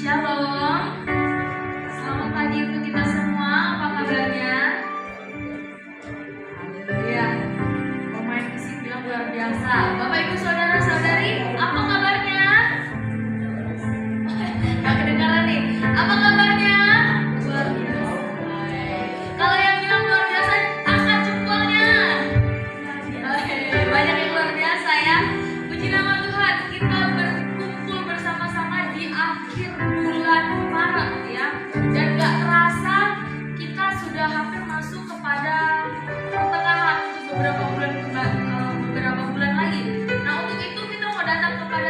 Shalom, selamat pagi untuk kita semua. Apa kabarnya? Haleluya. Pemain musik bilang luar biasa. Bapak Ibu saudara-saudari, apa kabarnya? Gak kedengaran nih. Apa kabarnya? Luar biasa. Kalau yang bilang luar biasa, angkat jempolnya. Banyak yang luar biasa ya. Puji nama Tuhan, kita berkumpul bersama-sama di akhir bulan Maret ya. Dan gak terasa kita sudah hampir masuk kepada pertengahan untuk beberapa bulan lagi. Nah, untuk itu kita mau datang kepada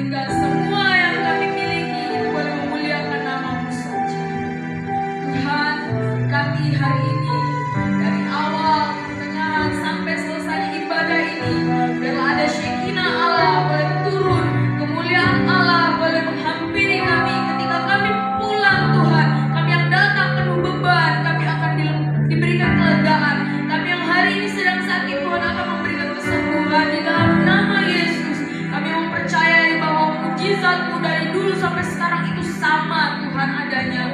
sehingga semua yang kami miliki itu boleh memuliakan nama-Mu saja. Tuhan, kami hari ini dari awal, pertengahan sampai selesai ibadah ini, biarlah ada Shekinah Allah boleh turun, kemuliaan Allah boleh menghampiri kami ketika kami pulang. Tuhan, kami yang datang penuh beban, kami akan diberikan kelegaan. Kami yang hari ini sedang sakit, Tuhan akan memberikan kesembuhan di dalam nama Yesus. Kami mempercayai bahwa mujizat-Mu dari dulu sampai sekarang itu sama Tuhan adanya.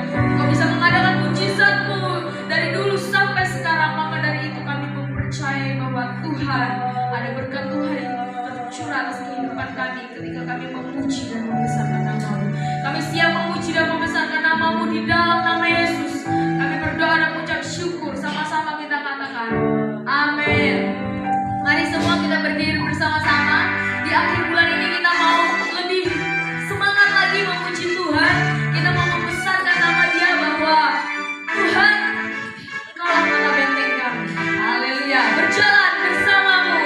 Kau bisa mengadakan mujizat-Mu dari dulu sampai sekarang, maka dari itu kami mempercayai bahwa Tuhan ada berkat Tuhan yang tercurah atas kehidupan kami ketika kami memuji dan membesarkan nama-Mu. Kami siap memuji dan membesarkan nama-Mu di dalam nama Yesus. Kami berdoa dan mengucap syukur, sama-sama kita katakan amin. Mari semua kita berdiri bersama-sama. Di akhir bulan ini kita mau lebih semangat lagi memuji Tuhan. Kita mau membesarkan nama Dia bahwa Tuhan, Engkaulah kota benteng kami. Haleluya. Berjalan bersama-Mu.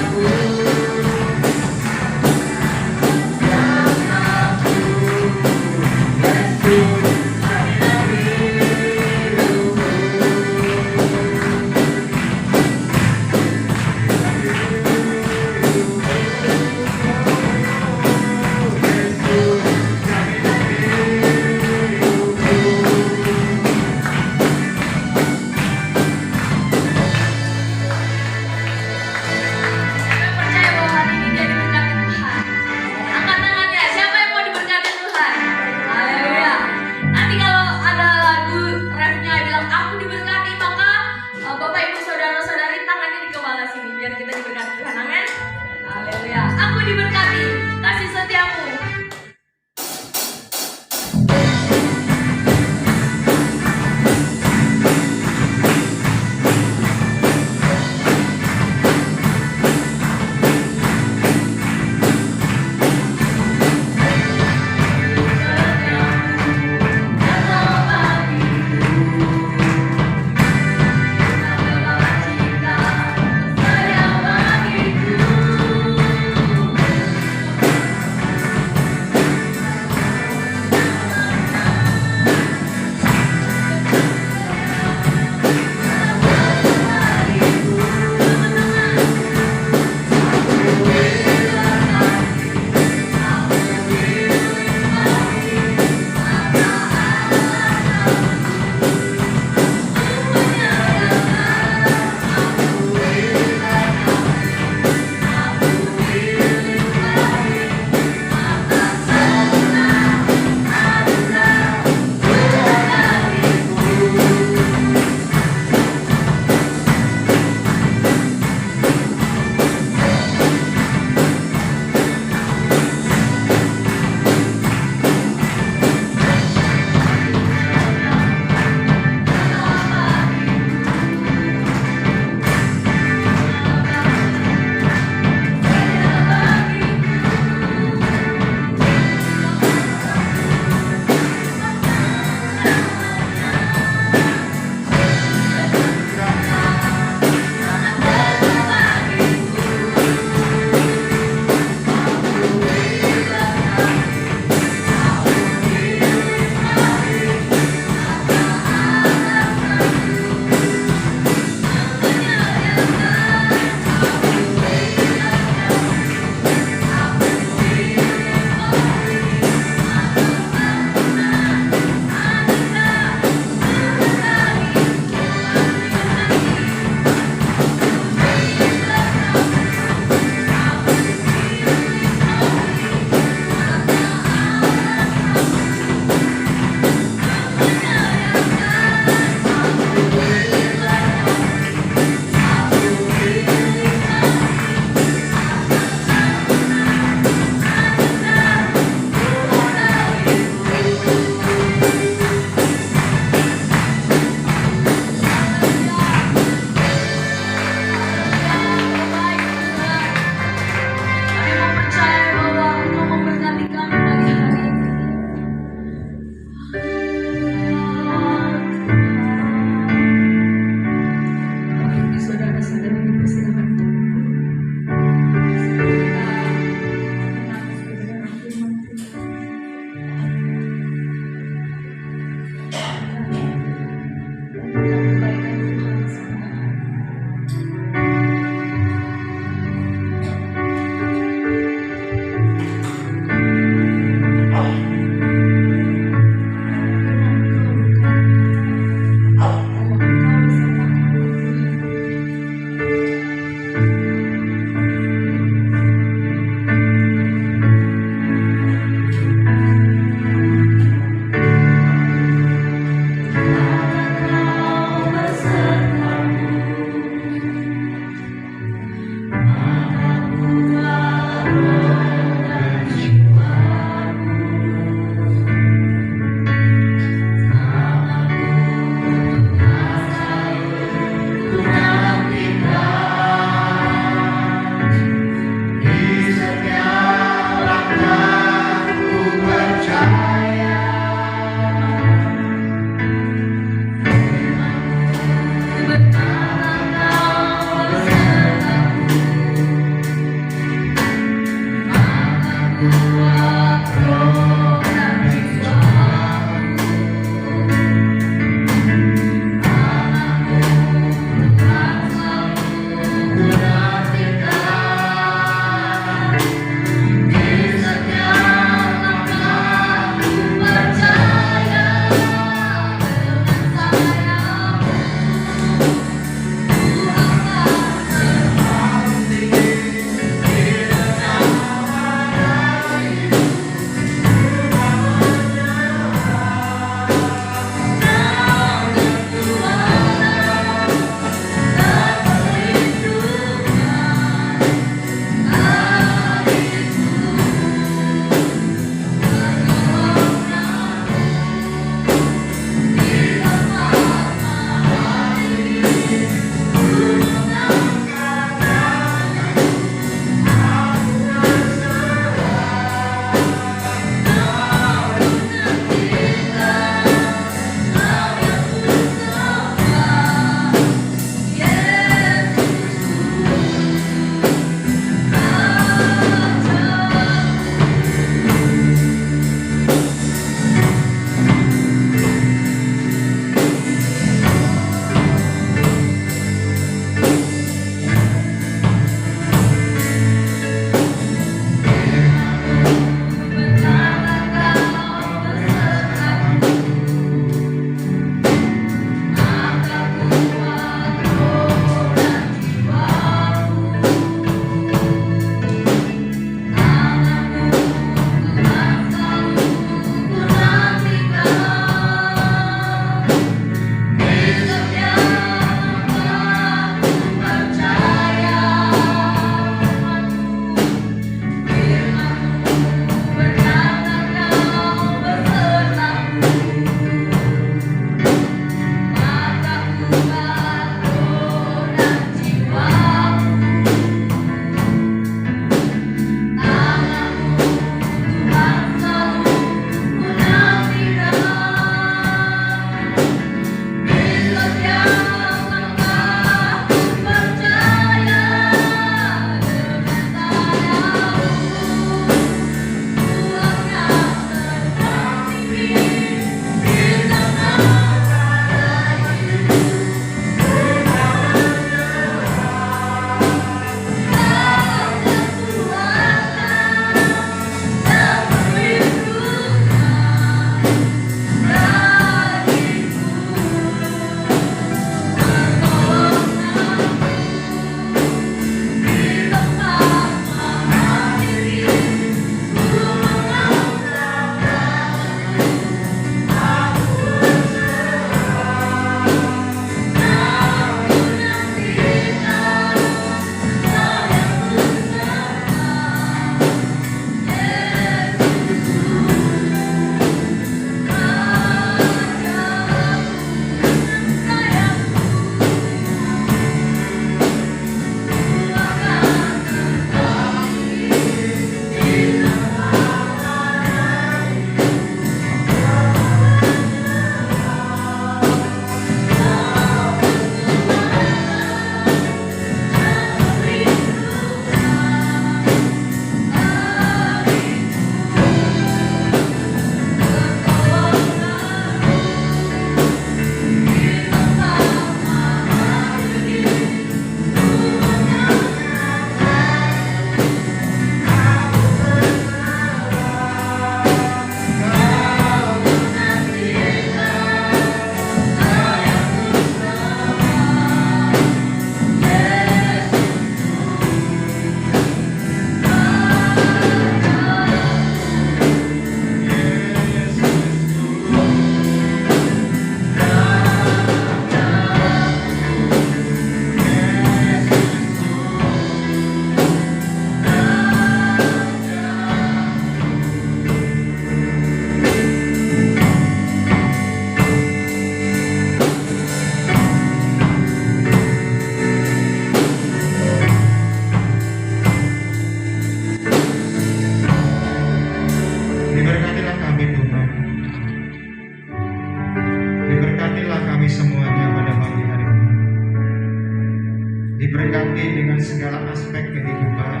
memberkati dengan segala aspek kehidupan,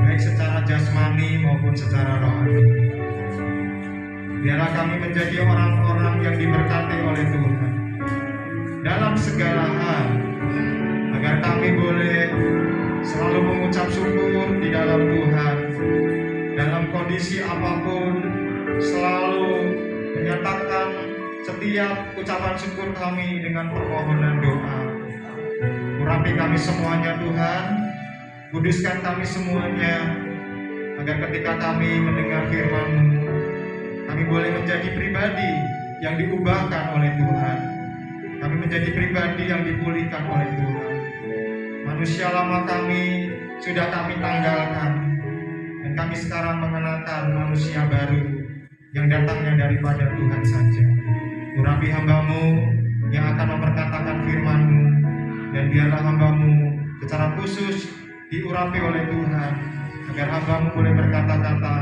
baik secara jasmani maupun secara rohani. Biarlah kami menjadi orang-orang yang diberkati oleh Tuhan dalam segala hal, agar kami boleh selalu mengucap syukur di dalam Tuhan, dalam kondisi apapun, selalu menyatakan setiap ucapan syukur kami dengan permohonan doa. Urapi kami semuanya Tuhan, kuduskan kami semuanya, agar ketika kami mendengar firman-Mu, kami boleh menjadi pribadi yang diubahkan oleh Tuhan. Kami menjadi pribadi yang dipulihkan oleh Tuhan. Manusia lama kami sudah kami tanggalkan, dan kami sekarang mengenakan manusia baru yang datangnya daripada Tuhan saja. Urapi hamba-Mu yang akan memperkatakan firman-Mu, dan biarlah hamba-Mu secara khusus diurapi oleh Tuhan, agar hamba-Mu boleh berkata-kata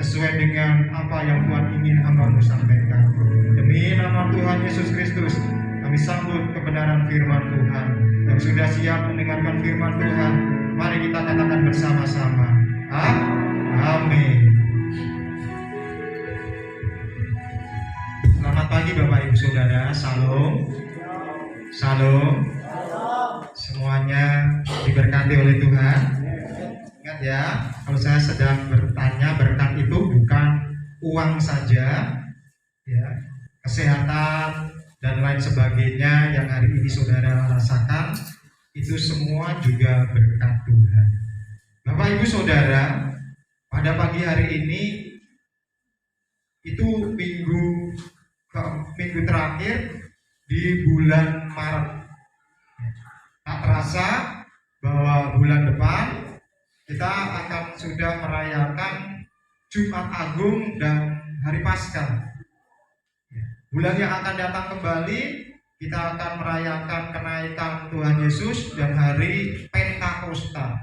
sesuai dengan apa yang Tuhan ingin hamba-Mu sampaikan. Demi nama Tuhan Yesus Kristus, kami sambut kebenaran firman Tuhan. Yang sudah siap mendengarkan firman Tuhan, mari kita katakan bersama-sama, amin. Selamat pagi Bapak Ibu Saudara, Shalom. Shalom. Semuanya diberkati oleh Tuhan. Ingat ya, kalau saya sedang bertanya, berkat itu bukan uang saja, ya, kesehatan dan lain sebagainya yang hari ini saudara rasakan, itu semua juga berkat Tuhan. Bapak Ibu Saudara, pada pagi hari ini itu minggu terakhir di bulan Maret. Tak terasa bahwa bulan depan kita akan sudah merayakan Jumat Agung dan Hari Paskah. Bulan yang akan datang kembali, kita akan merayakan kenaikan Tuhan Yesus dan hari Pentakosta.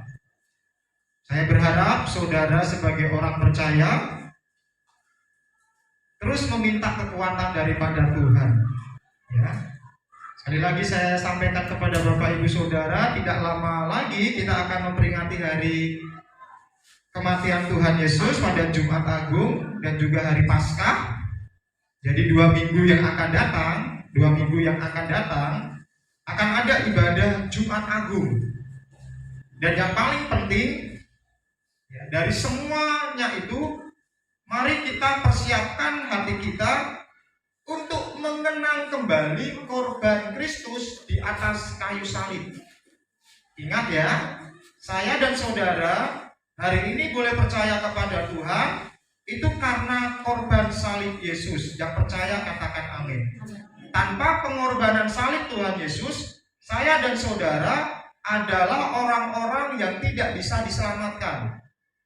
Saya berharap saudara sebagai orang percaya terus meminta kekuatan daripada Tuhan. Ya. Sekali lagi saya sampaikan kepada Bapak Ibu Saudara, tidak lama lagi kita akan memperingati hari kematian Tuhan Yesus pada Jumat Agung dan juga hari Paskah. Jadi 2 minggu yang akan datang akan ada ibadah Jumat Agung. Dan yang paling penting ya, dari semuanya itu, mari kita persiapkan hati kita untuk mengenang kembali korban Kristus di atas kayu salib. Ingat ya, saya dan saudara hari ini boleh percaya kepada Tuhan itu karena korban salib Yesus. Yang percaya katakan amin. Tanpa pengorbanan salib Tuhan Yesus, saya dan saudara adalah orang-orang yang tidak bisa diselamatkan.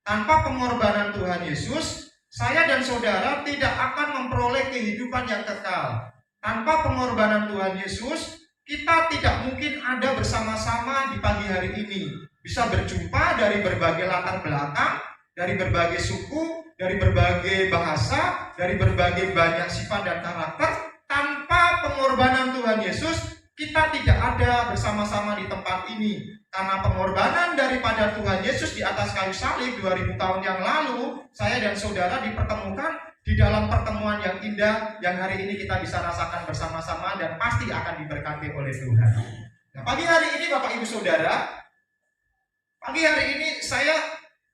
Tanpa pengorbanan Tuhan Yesus, saya dan saudara tidak akan memperoleh kehidupan yang kekal. Tanpa pengorbanan Tuhan Yesus, kita tidak mungkin ada bersama-sama di pagi hari ini. Bisa berjumpa dari berbagai latar belakang, dari berbagai suku, dari berbagai bahasa, dari berbagai banyak sifat dan karakter. Tanpa pengorbanan Tuhan Yesus, kita tidak ada bersama-sama di tempat ini. Karena pengorbanan daripada Tuhan Yesus di atas kayu salib 2000 tahun yang lalu, saya dan saudara dipertemukan di dalam pertemuan yang indah yang hari ini kita bisa rasakan bersama-sama dan pasti akan diberkati oleh Tuhan. Nah, pagi hari ini Bapak Ibu Saudara, pagi hari ini saya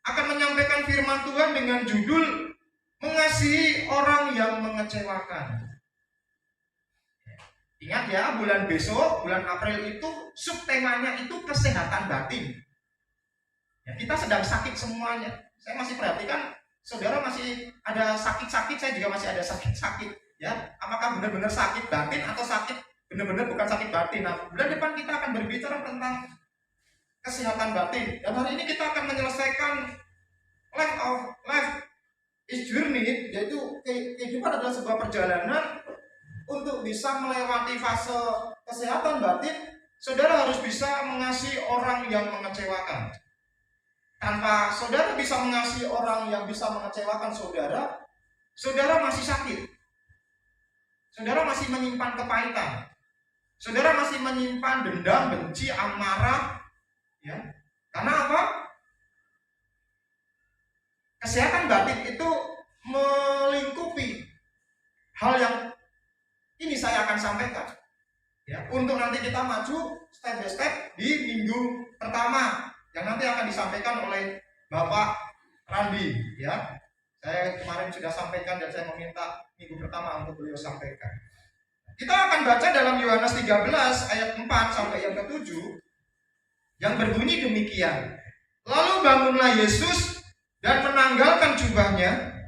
akan menyampaikan firman Tuhan dengan judul mengasihi orang yang mengecewakan. Ingat ya, bulan besok, bulan April itu subtemanya itu kesehatan batin. Ya, kita sedang sakit semuanya. Saya masih perhatikan, saudara masih ada sakit-sakit, saya juga masih ada sakit-sakit. Ya, apakah benar-benar sakit batin atau sakit benar-benar bukan sakit batin? Nah, bulan depan kita akan berbicara tentang kesehatan batin. Dan hari ini kita akan menyelesaikan life is journey, yaitu kehidupan adalah sebuah perjalanan. Untuk bisa melewati fase kesehatan batin, saudara harus bisa mengasihi orang yang mengecewakan. Tanpa saudara bisa mengasihi orang yang bisa mengecewakan saudara, saudara masih sakit. Saudara masih menyimpan kepahitan. saudara masih menyimpan dendam, benci, amarah, ya. Karena apa? Kesehatan batin itu melingkupi hal yang ini saya akan sampaikan, ya, untuk nanti kita maju step by step di minggu pertama yang nanti akan disampaikan oleh Bapak Randi, ya. Saya kemarin sudah sampaikan dan saya meminta minggu pertama untuk beliau sampaikan. Kita akan baca dalam Yohanes 13 ayat 4 sampai yang ke-7 yang berbunyi demikian. Lalu bangunlah Yesus dan menanggalkan jubahnya.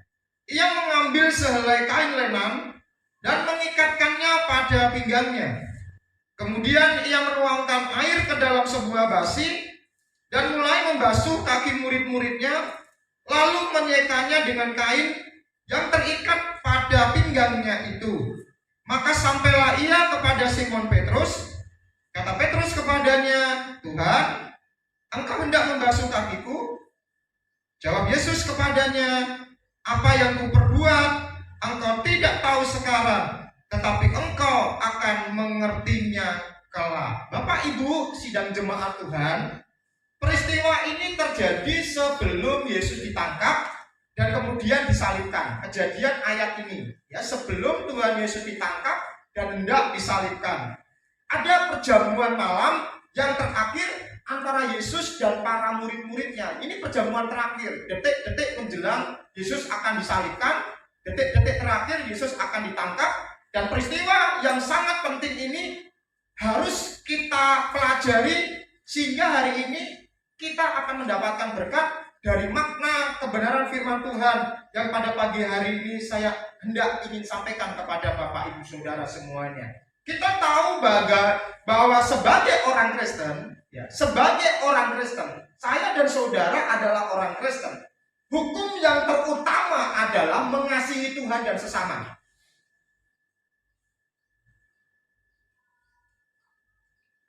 Ia mengambil sehelai kain lenan dan mengikatkannya pada pinggangnya. Kemudian ia menuangkan air ke dalam sebuah basi dan mulai membasuh kaki murid-muridnya, lalu menyekanya dengan kain yang terikat pada pinggangnya itu. Maka sampailah ia kepada Simon Petrus. Kata Petrus kepadanya, Tuhan, engkau hendak membasuh kakiku? Jawab Yesus kepadanya, apa yang kuperbuat engkau tidak tahu sekarang, tetapi engkau akan mengertinya kelak. Bapak Ibu sidang jemaat Tuhan, peristiwa ini terjadi sebelum Yesus ditangkap dan kemudian disalibkan. Kejadian ayat ini, ya, sebelum Tuhan Yesus ditangkap dan hendak disalibkan. Ada perjamuan malam yang terakhir antara Yesus dan para murid-muridnya. Ini perjamuan terakhir, detik-detik menjelang Yesus akan disalibkan, detik-detik terakhir Yesus akan ditangkap, dan peristiwa yang sangat penting ini harus kita pelajari sehingga hari ini kita akan mendapatkan berkat dari makna kebenaran firman Tuhan yang pada pagi hari ini saya hendak ingin sampaikan kepada Bapak Ibu Saudara semuanya. Kita tahu bahwa sebagai orang Kristen, ya, sebagai orang Kristen, saya dan saudara adalah orang Kristen. Hukum yang terutama adalah mengasihi Tuhan dan sesama.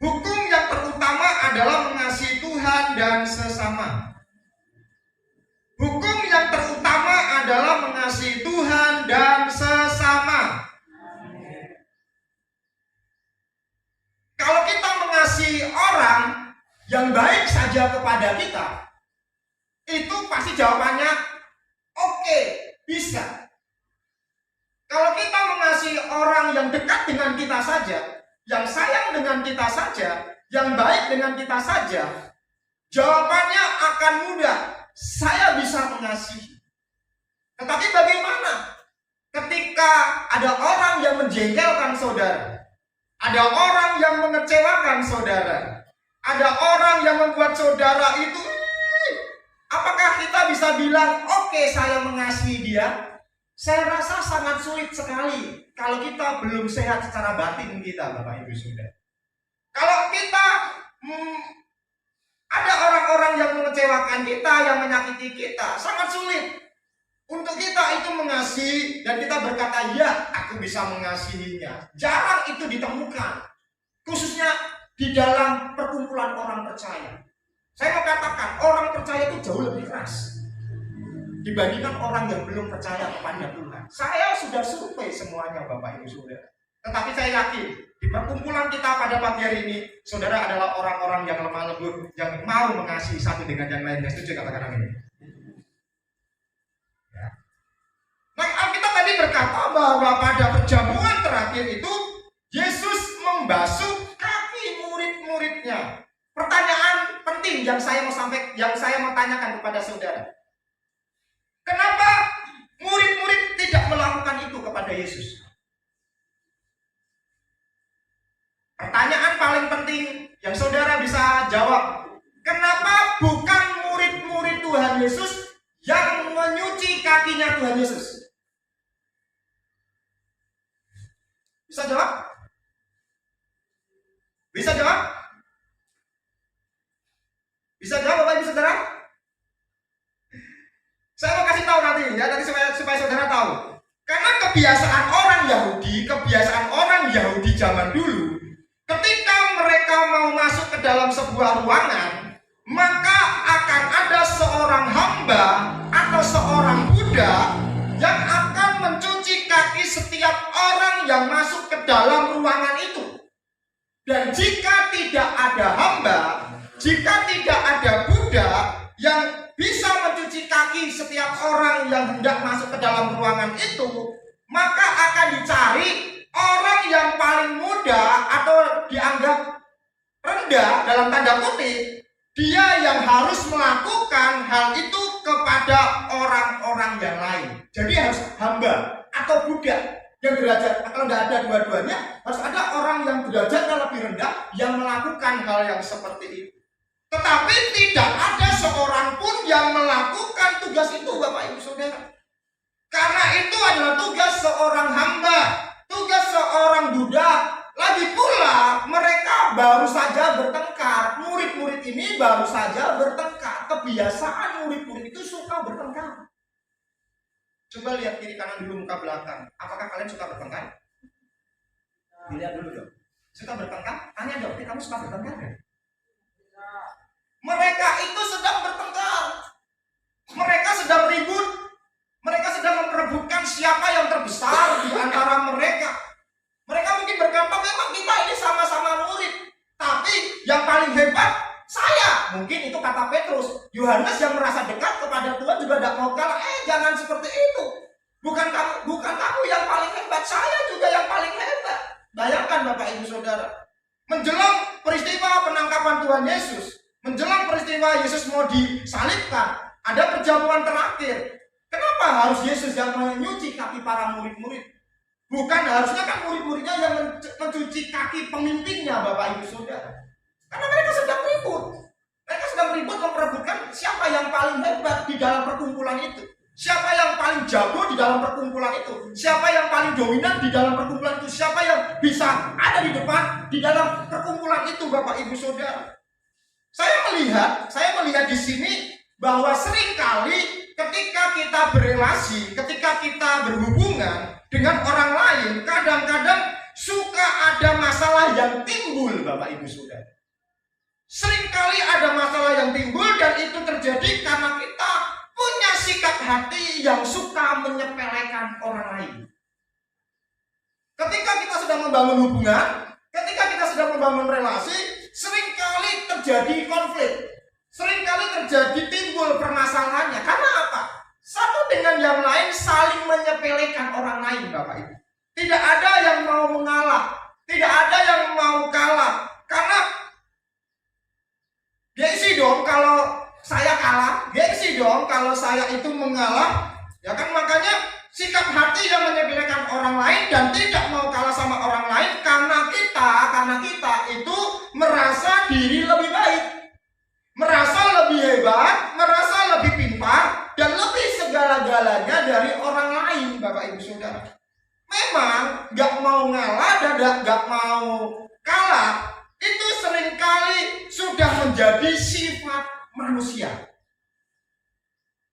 Hukum yang terutama adalah mengasihi Tuhan dan sesama. Hukum yang terutama adalah mengasihi Tuhan dan sesama. Kalau kita mengasihi orang yang baik saja kepada kita, itu pasti jawabannya oke, bisa. Kalau kita mengasihi orang yang dekat dengan kita saja, yang sayang dengan kita saja, yang baik dengan kita saja, jawabannya akan mudah. Saya bisa mengasihi. Tetapi bagaimana ketika ada orang yang menjengkelkan saudara, ada orang yang mengecewakan saudara, ada orang yang membuat saudara itu, apakah kita bisa bilang, oke, saya mengasihi dia? Saya rasa sangat sulit sekali kalau kita belum sehat secara batin kita, Bapak Ibu Saudara. Kalau kita ada orang-orang yang mengecewakan kita, yang menyakiti kita, sangat sulit untuk kita itu mengasihi dan kita berkata, ya, aku bisa mengasihinya. Jarang itu ditemukan, khususnya di dalam perkumpulan orang percaya. Saya mau katakan, orang percaya itu jauh lebih keras dibandingkan orang yang belum percaya kepada Tuhan. Saya sudah survei semuanya, Bapak Ibu Saudara. Tetapi saya yakin di perkumpulan kita pada pagi hari ini, saudara adalah orang-orang yang lemah lembut, yang mau mengasihi satu dengan yang lainnya. Setuju katakan amin? Ya. Nah, Alkitab tadi berkata bahwa pada perjamuan terakhir itu Yesus membasuh kaki murid-muridnya. Pertanyaan penting yang saya mau tanyakan kepada saudara. Kenapa murid-murid tidak melakukan itu kepada Yesus? Pertanyaan paling penting yang saudara bisa jawab. Kenapa bukan murid-murid Tuhan Yesus yang menyuci kakinya Tuhan Yesus? Bisa jawab? Bisa jawab? Bisa jawab, Bapak Ibu Saudara? Saya mau kasih tahu nanti ya, supaya saudara tahu. Karena kebiasaan orang Yahudi zaman dulu, ketika mereka mau masuk ke dalam sebuah ruangan, maka akan ada seorang hamba atau seorang budak yang akan mencuci kaki setiap orang yang masuk ke dalam ruangan itu. Dan jika tidak ada hamba, jika tidak ada budak yang bisa mencuci kaki setiap orang yang hendak masuk ke dalam ruangan itu, maka akan dicari orang yang paling muda atau dianggap rendah dalam tanda kutip, dia yang harus melakukan hal itu kepada orang-orang yang lain. Jadi harus hamba atau budak yang derajat, kalau tidak ada dua-duanya, harus ada orang yang derajatnya lebih rendah yang melakukan hal yang seperti itu. Tetapi tidak ada seorang pun yang melakukan tugas itu, Bapak Ibu Saudara. Karena itu adalah tugas seorang hamba, tugas seorang budak. Lagi pula mereka baru saja bertengkar. Murid-murid ini baru saja bertengkar. Kebiasaan murid-murid itu suka bertengkar. Coba lihat kiri kanan dulu, muka belakang. Apakah kalian suka bertengkar? Lihat dulu dong. Suka bertengkar? Tanya dong, kamu suka bertengkar kan? Mereka itu sedang bertengkar. Mereka sedang ribut. Mereka sedang memperebutkan siapa yang terbesar di antara mereka. Mereka mungkin berkata, memang kita ini sama-sama murid, tapi yang paling hebat saya. Mungkin itu kata Petrus. Yohanes yang merasa dekat kepada Tuhan juga tidak mau kalah. Jangan seperti itu. Bukan kamu yang paling hebat, saya juga yang paling hebat. Bayangkan Bapak Ibu Saudara, menjelang peristiwa penangkapan Tuhan Yesus, menjelang peristiwa Yesus mau disalibkan, ada perjamuan terakhir. Kenapa harus Yesus yang menyuci kaki para murid-murid? Bukan harusnya kan murid-muridnya yang mencuci kaki pemimpinnya, Bapak Ibu Saudara. Karena mereka sedang ribut. Mereka sedang ribut memperebutkan siapa yang paling hebat di dalam perkumpulan itu. Siapa yang paling jago di dalam perkumpulan itu. Siapa yang paling dominan di dalam perkumpulan itu. Siapa yang bisa ada di depan di dalam perkumpulan itu, Bapak Ibu Saudara. Saya melihat di sini bahwa seringkali ketika kita berelasi, ketika kita berhubungan dengan orang lain, kadang-kadang suka ada masalah yang timbul, Bapak Ibu Saudara. Seringkali ada masalah yang timbul dan itu terjadi karena kita punya sikap hati yang suka menyepelekan orang lain. Ketika kita sedang membangun hubungan, ketika kita sedang membangun relasi, seringkali terjadi konflik. Seringkali terjadi timbul permasalahannya. Karena apa? Satu dengan yang lain saling menyepelekan orang lain, Bapak Ibu. Tidak ada yang mau mengalah, tidak ada yang mau kalah. Karena gengsi dong kalau saya kalah, gengsi dong kalau saya itu mengalah. Ya kan, makanya sikap hati yang menyepelekan orang lain dan tidak mau kalah sama orang lain karena kita itu merasa diri lebih baik, merasa lebih hebat, merasa lebih pintar dan lebih segala-galanya dari orang lain, Bapak Ibu Saudara. Memang gak mau ngalah dan gak mau kalah itu seringkali sudah menjadi sifat manusia.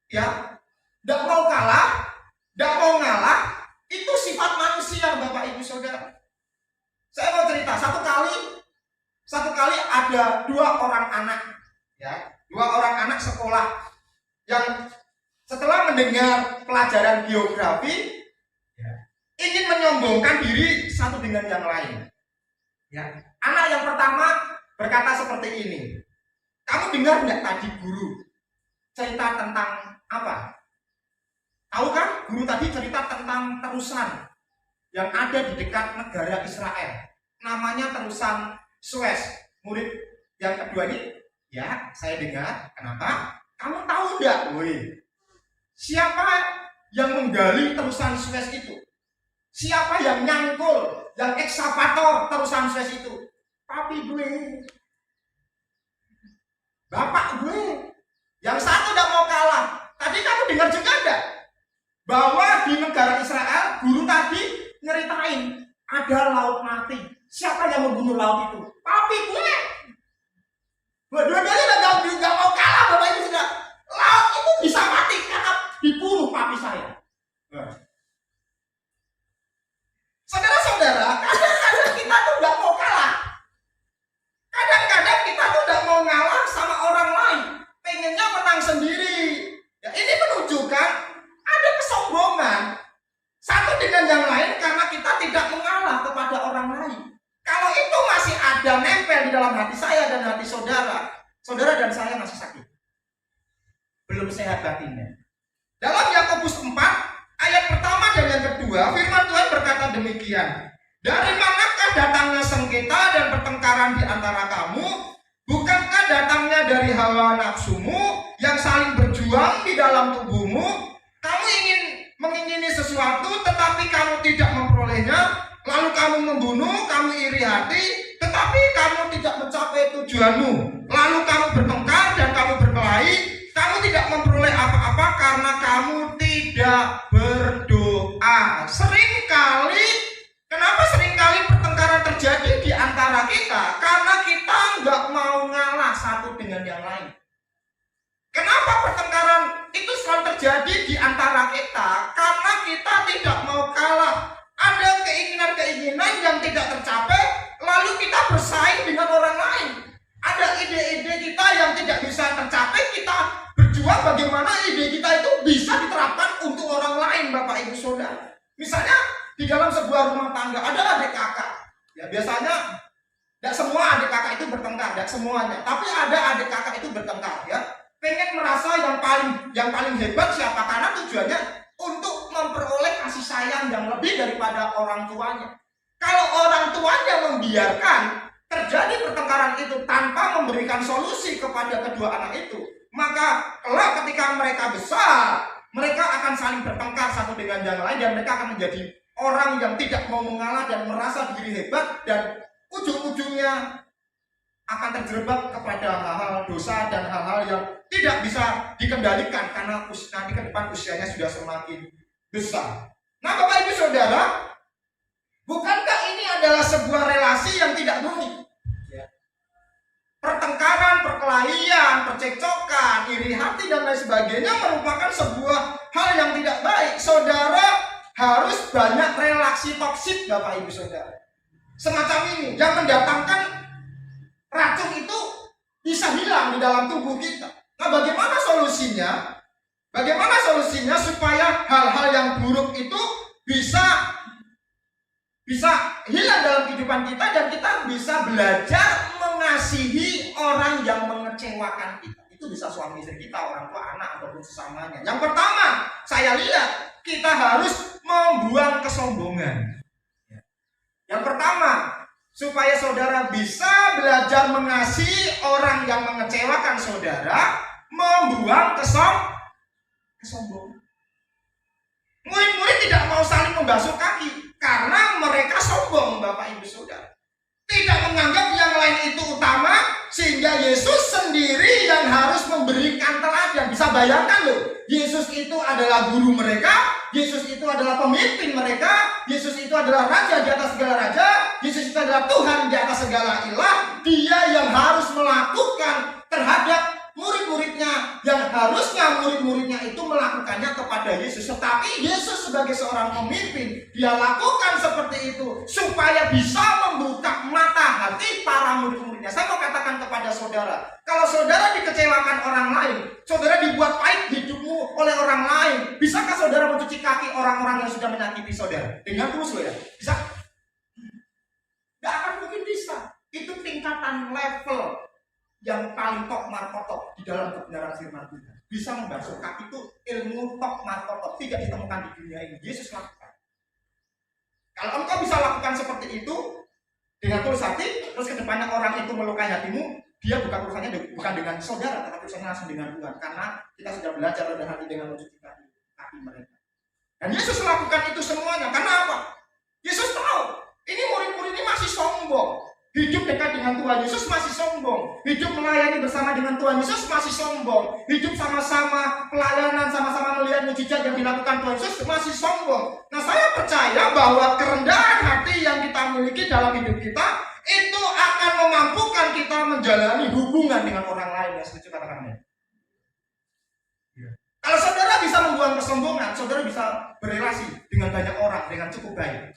Ya, gak mau kalah, gak mau ngalah itu sifat manusia, Bapak Ibu Saudara. Saya mau cerita, satu kali ada dua orang anak sekolah yang setelah mendengar pelajaran geografi ingin menyombongkan diri satu dengan yang lain. Ya, anak yang pertama berkata seperti ini, kamu dengar nggak tadi guru cerita tentang apa? Tahu kan, guru tadi cerita tentang terusan yang ada di dekat negara Israel, namanya terusan Suez. Murid yang kedua ini, ya saya dengar. Kenapa? Kamu tahu nggak, siapa yang menggali terusan Suez itu? Siapa yang nyangkul, yang ekskavator terusan Suez itu? Papi gue, bapak gue. Yang satu tidak mau kalah. Tadi kamu dengar juga enggak? Bahwa di negara Israel, guru tadi nyeritain ada laut mati. Siapa yang membunuh laut itu? Papi gue. Dua-duanya nggak mau kalah, Bapak Ibu sudah. Laut itu bisa mati karena dibunuh papi saya. Saudara-saudara, kadang-kadang kita tuh nggak mau kalah. Kadang-kadang kita tuh nggak mau ngalah sama orang lain. Pengennya menang sendiri. Ya, ini menunjukkan ada kesombongan satu dengan yang lain karena kita tidak mengalah kepada orang lain. Kalau itu masih ada saudara dan saya masih sakit, belum sehat batinnya. Dalam Yakobus 4 ayat pertama dan yang kedua, firman Tuhan berkata demikian, dari manakah datangnya sengketa dan pertengkaran di antara kamu? Bukankah datangnya dari hawa nafsumu yang saling berjuang di dalam tubuhmu? Kamu ingin mengingini sesuatu tetapi kamu tidak memperolehnya, lalu kamu membunuh, kamu iri hati tetapi kamu tidak mencapai tujuanmu, lalu kamu bertengkar dan kamu berkelahi, kamu tidak memperoleh apa-apa karena kamu tidak berdoa. Kenapa seringkali pertengkaran terjadi di antara kita? Karena kita nggak mau ngalah satu dengan yang lain. Kenapa pertengkaran itu selalu terjadi di antara kita? Karena kita tidak mau kalah. Ada keinginan-keinginan yang tidak tercapai, lalu kita bersaing dengan orang lain. Ada ide-ide kita yang tidak bisa tercapai, kita berjuang bagaimana ide kita itu bisa diterapkan untuk orang lain, Bapak Ibu Saudara. Misalnya di dalam sebuah rumah tangga ada adik kakak. Ya biasanya tidak semua adik kakak itu bertengkar, tidak semuanya. Tapi ada adik kakak itu bertengkar, ya. Pengen merasa yang paling hebat siapa, karena tujuannya untuk memperoleh kasih sayang yang lebih daripada orang tuanya. Kalau orang tuanya membiarkan terjadi pertengkaran itu tanpa memberikan solusi kepada kedua anak itu, maka kelak ketika mereka besar, mereka akan saling bertengkar satu dengan yang lain dan mereka akan menjadi orang yang tidak mau mengalah dan merasa diri hebat, dan ujung-ujungnya akan terjerembab kepada hal-hal dosa dan hal-hal yang tidak bisa dikendalikan karena nanti ke depan usianya sudah semakin besar. Nah, Bapak Ibu Saudara, bukankah ini adalah sebuah relasi yang tidak baik? Pertengkaran, perkelahian, percekcokan, iri hati dan lain sebagainya merupakan sebuah hal yang tidak baik. Saudara harus banyak relasi toksik, Bapak Ibu Saudara. Semacam ini yang mendatangkan racun itu bisa hilang di dalam tubuh kita. Nah, bagaimana solusinya? Bagaimana solusinya supaya hal-hal yang buruk itu bisa hilang dalam kehidupan kita dan kita bisa belajar mengasihi orang yang mengecewakan kita. Itu bisa suami istri kita, orang tua, anak, ataupun sesamanya. Yang pertama, saya lihat kita harus membuang kesombongan. Yang pertama, supaya saudara bisa belajar mengasihi orang yang mengecewakan saudara, membuang kesombongan. Murid-murid tidak mau saling membasuh kaki karena mereka sombong, Bapak Ibu Saudara. Tidak menganggap yang lain itu utama, sehingga Yesus sendiri yang harus memberikan teladan. Bisa bayangkan loh, Yesus itu adalah guru mereka, Yesus itu adalah pemimpin mereka, Yesus itu adalah raja di atas segala raja, Yesus itu adalah Tuhan di atas segala ilah. Dia yang harus melakukan terhadap murid-muridnya, yang harusnya murid-muridnya itu melakukannya kepada Yesus. Tetapi Yesus sebagai seorang pemimpin, dia lakukan seperti itu supaya bisa membuka mata hati para murid-muridnya. Saya mau katakan kepada saudara, kalau saudara dikecewakan orang lain, saudara dibuat pahit hidupmu oleh orang lain, bisakah saudara mencuci kaki orang-orang yang sudah menyakiti saudara dengan tulus, saudara? Bisa? Tidak akan mungkin bisa. Itu tingkatan level yang paling tok markotok di dalam kebenaran firman Tuhan. Bisa membasuh kaki itu ilmu tok markotok, tidak ditemukan di dunia ini. Yesus lakukan. Kalau engkau bisa lakukan seperti itu dengan tulus hati, terus kedepannya orang itu melukai hatimu, dia bukan urusannya bukan dengan saudara, tetapi urusannya langsung dengan Tuhan. Karena kita sudah belajar rendah hati dengan mencuci kaki mereka. Dan Yesus melakukan itu semuanya. Karena apa? Yesus tahu ini murid-murid ini masih sombong. Hidup dekat dengan Tuhan Yesus masih sombong. Hidup melayani bersama dengan Tuhan Yesus masih sombong. Hidup sama-sama pelayanan, sama-sama melihat mujizat yang dilakukan Tuhan Yesus masih sombong. Nah, saya percaya bahwa kerendahan hati yang kita miliki dalam hidup kita itu akan memampukan kita menjalani hubungan dengan orang lain. Ya, setuju katakan. Kalau saudara bisa membuang kesombongan, saudara bisa berelasi dengan banyak orang dengan cukup baik.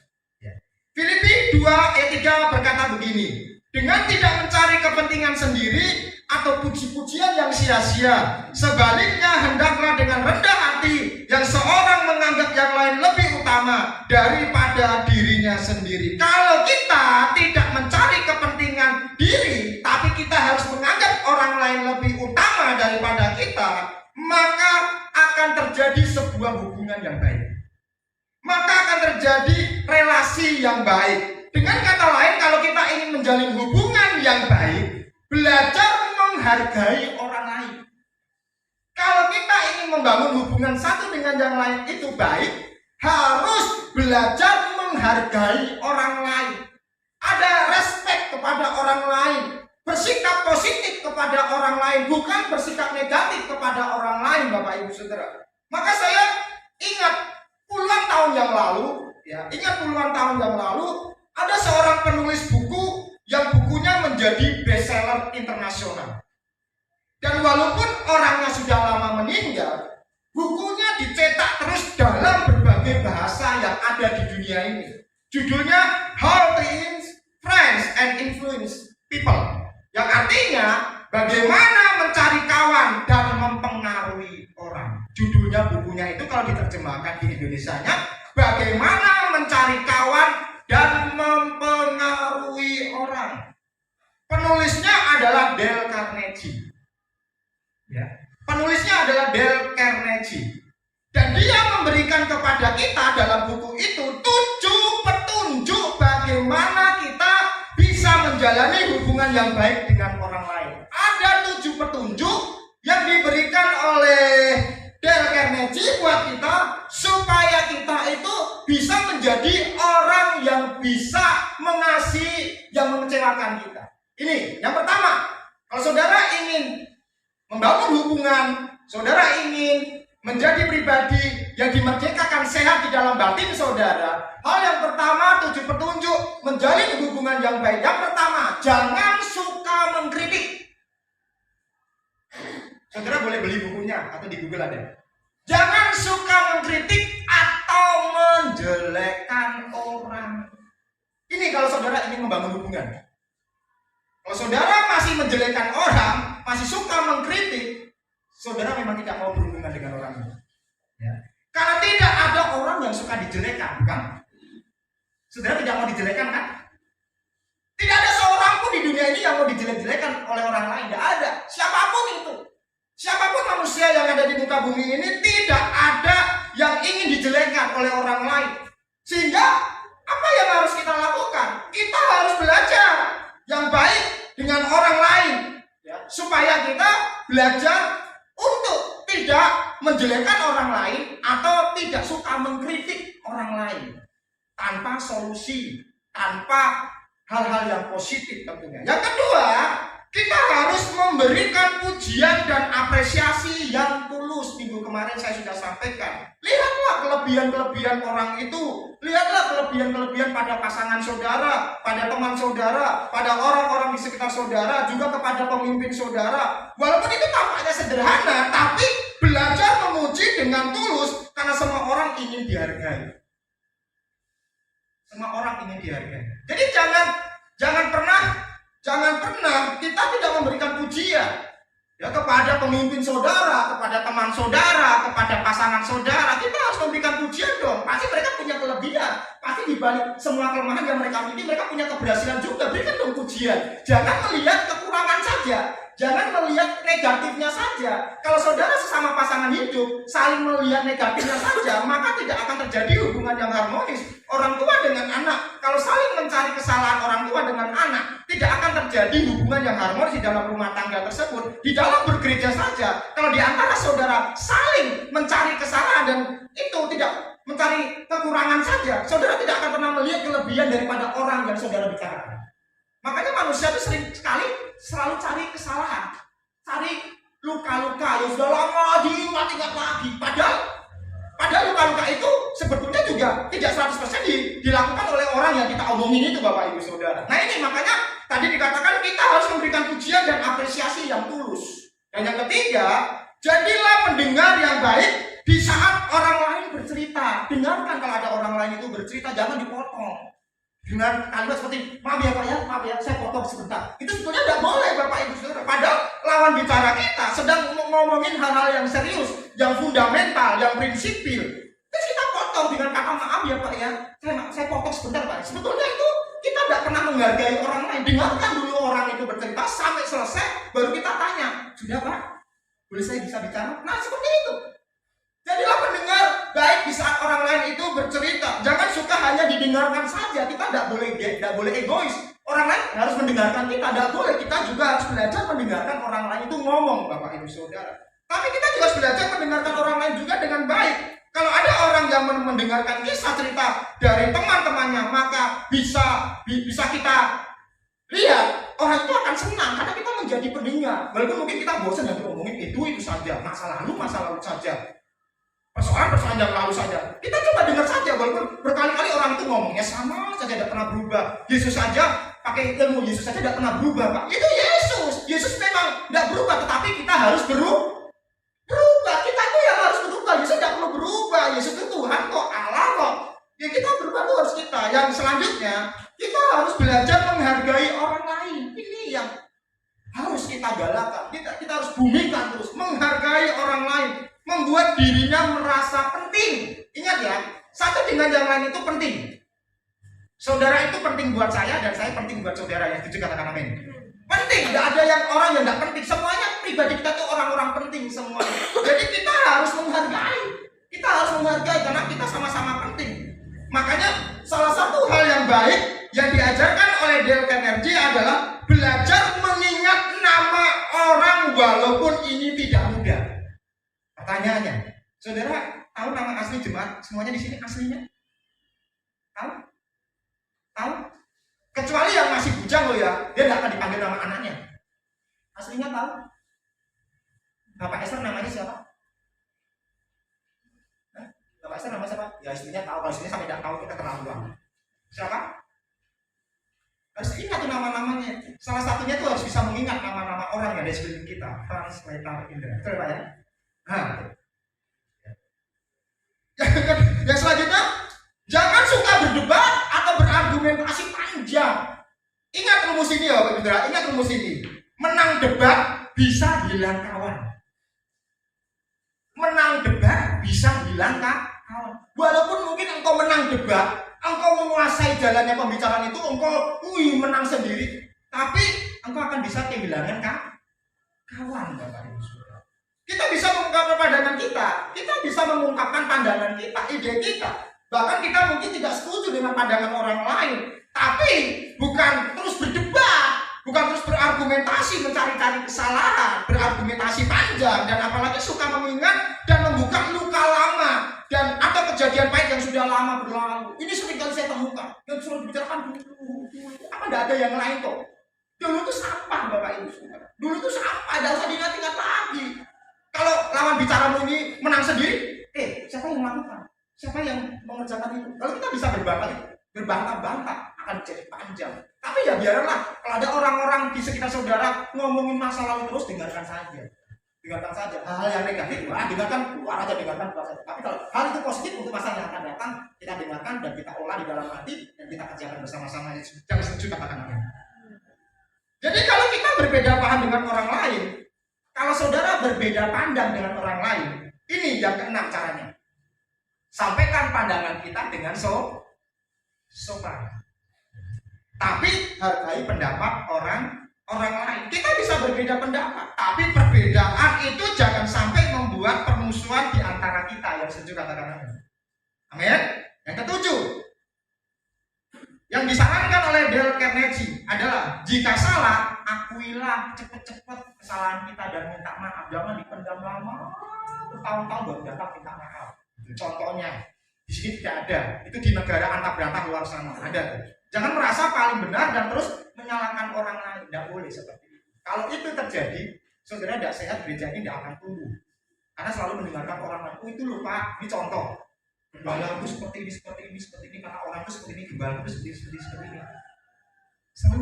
Filipi 2 ayat 3 berkata begini, dengan tidak mencari kepentingan sendiri atau puji-pujian yang sia-sia, sebaliknya hendaklah dengan rendah hati yang seorang menganggap yang lain lebih utama daripada dirinya sendiri. Kalau kita tidak mencari kepentingan diri, tapi kita harus menganggap orang lain akan terjadi sebuah hubungan yang baik. Maka akan terjadi relasi yang baik. Dengan kata lain, kalau kita ingin menjalin hubungan yang baik, belajar menghargai orang lain. Kalau kita ingin membangun hubungan satu dengan yang lain itu baik, harus belajar menghargai orang lain. Ada respect kepada orang lain, bersikap positif kepada orang lain, bukan bersikap negatif kepada orang lain, Bapak Ibu Saudara. Maka saya ingat puluhan tahun yang lalu, ada seorang penulis buku yang bukunya menjadi bestseller internasional. Dan walaupun orangnya sudah lama meninggal, bukunya dicetak terus dalam berbagai bahasa yang ada di dunia ini. Judulnya How to Influence and Influence People, yang artinya bagaimana mencari kawan dan mempengaruhi orang. Judulnya bukunya itu kalau diterjemahkan di Indonesianya, bagaimana mencari kawan dan mempengaruhi orang. Penulisnya adalah Dale Carnegie. Ya. Penulisnya adalah Dale Carnegie. Dan dia memberikan kepada kita dalam buku itu 7 petunjuk bagaimana kita bisa menjalani hubungan yang baik dengan orang lain. Ada 7 petunjuk yang diberikan oleh Dale Carnegie buat kita supaya kita itu bisa menjadi orang yang bisa mengasihi yang mengecewakan kita. Ini yang pertama. Kalau saudara ingin membangun hubungan, saudara ingin menjadi pribadi yang dimerdekakan sehat di dalam batin saudara, hal yang pertama 7 petunjuk menjalin hubungan yang baik. Yang pertama, jangan suka mengkritik. Saudara boleh beli bukunya atau di Google ada. Jangan suka mengkritik atau menjelekkan orang. Ini kalau saudara ingin membangun hubungan. Kalau saudara masih menjelekkan orang, masih suka mengkritik, saudara memang tidak mau berhubungan dengan orang itu. Ya. Karena tidak ada orang yang suka dijelekan, bukan? Saudara tidak mau dijelekan, kan? Tidak ada seorang pun di dunia ini yang mau dijelek-jelekan oleh orang lain. Tidak ada. Siapapun itu. Siapapun manusia yang ada di muka bumi ini, tidak ada yang ingin dijelekan oleh orang lain. Sehingga, apa yang harus kita lakukan? Kita harus belajar yang baik dengan orang lain, ya, supaya kita belajar untuk tidak menjelekkan orang lain atau tidak suka mengkritik orang lain tanpa solusi, tanpa hal-hal yang positif tentunya. Yang kedua, kita harus memberikan pujian dan apresiasi yang tulus. Minggu kemarin saya sudah sampaikan. Lihatlah kelebihan-kelebihan orang itu. Lihatlah kelebihan-kelebihan pada pasangan saudara, pada teman saudara, pada orang-orang di sekitar saudara, juga kepada pemimpin saudara. Walaupun itu tampaknya sederhana, tapi belajar memuji dengan tulus karena semua orang ingin dihargai. Semua orang ingin dihargai. Jadi jangan pernah kita tidak memberikan pujian ya kepada pemimpin saudara, kepada teman saudara, kepada pasangan saudara. Kita harus memberikan pujian dong. Pasti mereka punya kelebihan. Pasti di balik semua kelemahan yang mereka miliki, mereka punya keberhasilan juga. Berikan dong pujian. Jangan melihat kekurangan saja. Jangan melihat negatifnya saja. Kalau saudara sesama pasangan hidup saling melihat negatifnya saja, maka tidak akan terjadi hubungan yang harmonis. Orang tua dengan anak, kalau saling mencari kesalahan orang tua dengan anak, tidak akan terjadi hubungan yang harmonis di dalam rumah tangga tersebut. Di dalam bergereja saja, kalau di antara saudara saling mencari kesalahan dan itu tidak mencari kekurangan saja, saudara tidak akan pernah melihat kelebihan daripada orang yang saudara bicarakan. Makanya manusia itu selalu cari kesalahan, cari luka-luka yang sudah lama diingat-ingat lagi. Padahal luka-luka itu sebetulnya juga tidak 100% dilakukan oleh orang yang kita omongin itu, Bapak Ibu Saudara. Nah ini makanya tadi dikatakan kita harus memberikan pujian dan apresiasi yang tulus. Dan yang ketiga, jadilah pendengar yang baik di saat orang lain bercerita. Dengarkan kalau ada orang lain itu bercerita, jangan dipotong dengan kalimat seperti maaf ya Pak ya, maaf ya, saya potong sebentar. Itu sebetulnya tidak boleh, Bapak Ibu Saudara. Padahal lawan bicara kita sedang ngomongin hal-hal yang serius, yang fundamental, yang prinsipil. Terus kita potong dengan kata maaf ya Pak ya, saya potong sebentar Pak. Sebetulnya itu kita tidak pernah menghargai orang lain. Dengarkan dulu orang itu bercerita sampai selesai, baru kita tanya, sudah Pak, boleh saya bisa bicara? Nah seperti itu. Jadilah pendengar baik di saat orang lain itu bercerita. Jangan suka hanya didengarkan saja. Kita tidak boleh egois. Orang lain harus mendengarkan kita, tidak boleh. Kita juga harus belajar mendengarkan orang lain itu ngomong, Bapak Ibu Saudara. Tapi kita juga harus belajar mendengarkan orang lain juga dengan baik. Kalau ada orang yang mendengarkan kisah cerita dari teman-temannya, maka bisa kita lihat orang itu akan senang karena kita menjadi pendengar. Walaupun mungkin kita bosan dan ngomongin itu saja, masa lalu saja, persoalan yang lalu saja. Kita coba dengar saja, walaupun berkali-kali orang itu ngomongnya sama saja, tidak pernah berubah. Yesus saja pakai ilmu Yesus saja tidak pernah berubah, Pak. Itu Yesus memang tidak berubah, tetapi kita harus berubah. Kita itu yang harus berubah. Yesus tidak perlu berubah. Yesus itu Tuhan kok, Allah kok. Yang kita berubah itu harus kita. Yang selanjutnya, kita harus belajar menghargai orang lain. Ini yang harus kita galakan. Kita harus bumikan terus, menghargai orang lain, membuat dirinya merasa penting. Ingat ya, satu dengan yang lain itu penting. Saudara itu penting buat saya dan saya penting buat saudara. Yang setuju katakan amin. Penting, tidak ada yang orang yang tidak penting. Semuanya pribadi kita itu orang-orang penting semuanya. Jadi kita harus menghargai. Kita harus menghargai karena kita sama-sama penting. Makanya salah satu hal yang baik yang diajarkan oleh Dale Carnegie adalah belajar mengingat nama orang walaupun ini tidak mudah. Pertanyaannya, saudara tahu nama asli jemaat semuanya di sini aslinya? Tahu? Kecuali yang masih bujang loh ya, dia tidak akan dipanggil nama anaknya. Aslinya tahu? Bapak Esther namanya siapa? Bapak Esther namanya siapa? Ya istrinya tahu, kalau istrinya sampai tidak tahu kita terlaluan. Siapa? Harus ingat tuh nama-namanya. Salah satunya tuh harus bisa mengingat nama-nama orang yang ada di sekeliling kita. Translator Indra. Betul Pak ya? Yang selanjutnya, jangan suka berdebat atau berargumentasi panjang. Ingat rumus ini ya, Bapak Ibu, ingat rumus ini. Menang debat bisa hilang kawan. Menang debat bisa hilang kawan. Walaupun mungkin engkau menang debat, engkau menguasai jalannya pembicaraan itu, engkau menang sendiri, tapi engkau akan bisa kehilangan kawan, Bapak Ibu. Kita bisa mengungkapkan pandangan kita bisa mengungkapkan pandangan kita, ide kita. Bahkan kita mungkin tidak setuju dengan pandangan orang lain, tapi bukan terus berdebat, bukan terus berargumentasi, mencari-cari kesalahan, berargumentasi panjang, dan apalagi suka mengingat dan membuka luka lama dan atau kejadian pahit yang sudah lama berlalu. Ini sering kali saya temukan. Yang suruh dibicarakan dulu, apa tidak ada yang lain kok? Dulu itu sampah, Bapak Ibu. Dulu itu sampah, tidak usah diingat-ingat lagi. Kalau lawan bicaramu ini menang sendiri, siapa yang melakukan? Siapa yang mengerjakan itu? Kalau kita bisa berbantah-bantah akan jadi panjang. Tapi ya biarlah, kalau ada orang-orang di sekitar saudara ngomongin masa lalu terus, dengarkan saja. Hal-hal yang negatif, dengarkan keluar aja, dengarkan keluar saja. Tapi kalau hal itu positif untuk masa yang akan datang, kita dengarkan dan kita olah di dalam hati dan kita kerjakan bersama-sama. Jangan setuju katakan amin. Jadi kalau kita berbeda paham dengan orang lain, kalau saudara berbeda pandang dengan orang lain, ini yang keenam caranya. Sampaikan pandangan kita dengan sopan. Tapi hargai pendapat orang lain. Kita bisa berbeda pendapat, tapi perbedaan itu jangan sampai membuat permusuhan di antara kita. Yang setuju katakan amin. Amin. Yang ketujuh, yang disarankan oleh Dale Carnegie adalah jika salah, akuilah cepat-cepat kesalahan kita dan minta maaf. Jangan dipendam lama, bertahun-tahun baru datang minta maaf. Contohnya di sini tidak ada. Itu di negara antar berantah luar sana ada. Jangan merasa paling benar dan terus menyalahkan orang lain. Tidak boleh seperti itu. Kalau itu terjadi, saudara tidak sehat, gereja ini tidak akan tumbuh. Karena selalu mendengarkan orang lain. Itu loh Pak, ini contoh. Gembala itu seperti ini, karena orang itu seperti ini, gembala itu seperti ini. Selalu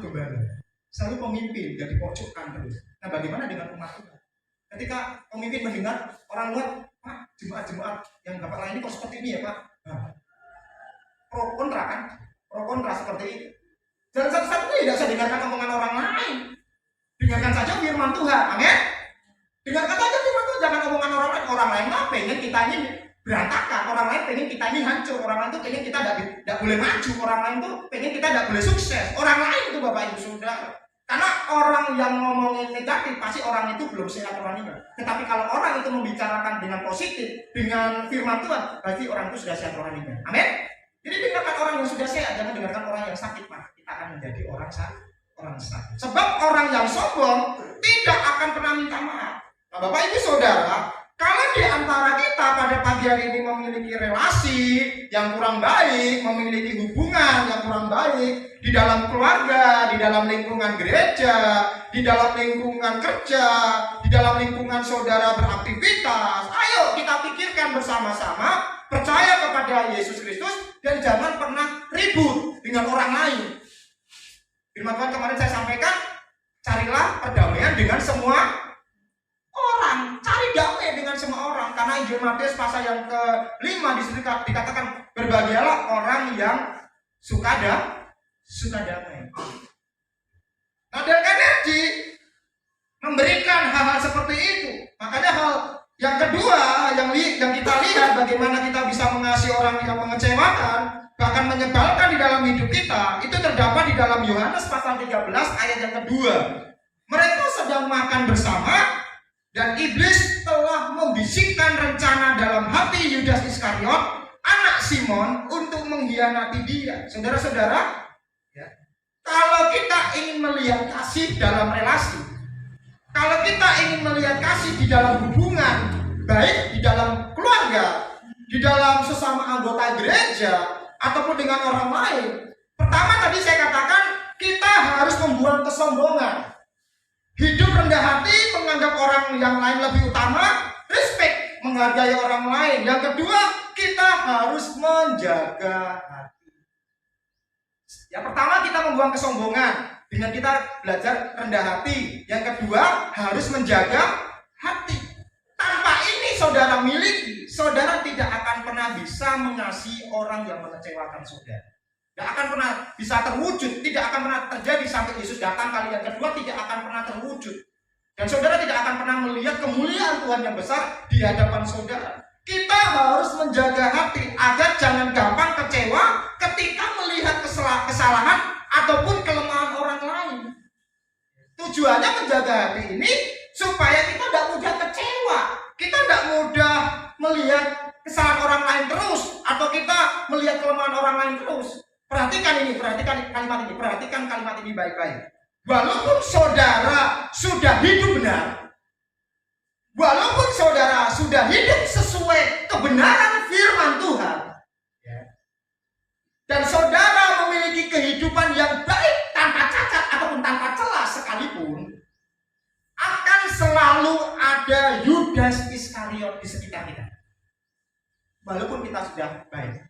gembala, selalu pemimpin jadi pojokkan terus. Nah, bagaimana dengan umat Tuhan? Ketika pemimpin mendengar orang luar, Pak, jemaat-jemaat yang Bapak lain ini kok seperti ini ya Pak? Pro kontra seperti ini. Dan satu-satunya tidak usah dengarkan omongan orang lain. Dengarkan saja firman Tuhan, amin. Dengarkan saja firman Tuhan, jangan omongan orang lain. Orang lain lah pengen kita ini berantakan, orang lain pengen kita ini hancur, orang lain tuh pengen kita tidak boleh maju, orang lain tuh pengen kita tidak boleh sukses. Orang lain itu Bapak Ibu Saudara. Karena orang yang ngomongin negatif pasti orang itu belum sehat rohaninya. Tetapi kalau orang itu membicarakan dengan positif, dengan firman Tuhan, berarti orang itu sudah sehat rohaninya. Amin. Jadi dengarkan orang yang sudah sehat, jangan dengarkan orang yang sakit, Pak. Kita akan menjadi orang sakit. Sebab orang yang sombong tidak akan pernah minta maaf. Nah, Bapak Ibu Saudara, kalau di antara kita pada pagi hari ini memiliki relasi yang kurang baik, memiliki hubungan yang kurang baik di dalam keluarga, di dalam lingkungan gereja, di dalam lingkungan kerja, di dalam lingkungan saudara beraktivitas, ayo kita pikirkan bersama-sama, percaya kepada Yesus Kristus dan jangan pernah ribut dengan orang lain. Firman Tuhan kemarin saya sampaikan, carilah perdamaian dengan semua orang, cari damai dengan semua orang. Karena Injil Matius pasal yang ke-5 di situ dikatakan, berbahagialah orang yang suka damai. Nah, dan energi memberikan hal-hal seperti itu. Makanya hal yang kedua yang kita lihat, bagaimana kita bisa mengasihi orang yang mengecewakan, bahkan menyebalkan di dalam hidup kita, itu terdapat di dalam Yohanes pasal 13 ayat yang kedua. Mereka sedang makan bersama dan iblis telah membisikkan rencana dalam hati Yudas Iskariot, anak Simon, untuk mengkhianati dia. Saudara-saudara, ya, kalau kita ingin melihat kasih dalam relasi, kalau kita ingin melihat kasih di dalam hubungan, baik di dalam keluarga, di dalam sesama anggota gereja, ataupun dengan orang lain, pertama tadi saya katakan, kita harus membuang kesombongan. Hidup rendah hati, menganggap orang yang lain lebih utama, respect, menghargai orang lain. Yang kedua, kita harus menjaga hati. Yang pertama, kita membuang kesombongan dengan kita belajar rendah hati. Yang kedua, harus menjaga hati. Tanpa ini saudara miliki, saudara tidak akan pernah bisa mengasihi orang yang mengecewakan saudara. Tidak akan pernah bisa terwujud, tidak akan pernah terjadi sampai Yesus datang kali yang kedua, tidak akan pernah terwujud. Dan saudara tidak akan pernah melihat kemuliaan Tuhan yang besar di hadapan saudara. Kita harus menjaga hati agar jangan gampang kecewa ketika melihat kesalahan ataupun kelemahan orang lain. Tujuannya menjaga hati ini supaya kita tidak mudah kecewa, kita tidak mudah melihat kesalahan orang lain terus, atau kita melihat kelemahan orang lain terus. Perhatikan kalimat ini baik-baik. Walaupun saudara sudah hidup benar, walaupun saudara sudah hidup sesuai kebenaran firman Tuhan, dan saudara memiliki kehidupan yang baik tanpa cacat ataupun tanpa celah sekalipun, akan selalu ada Yudas Iskariot di sekitar kita. Walaupun kita sudah baik,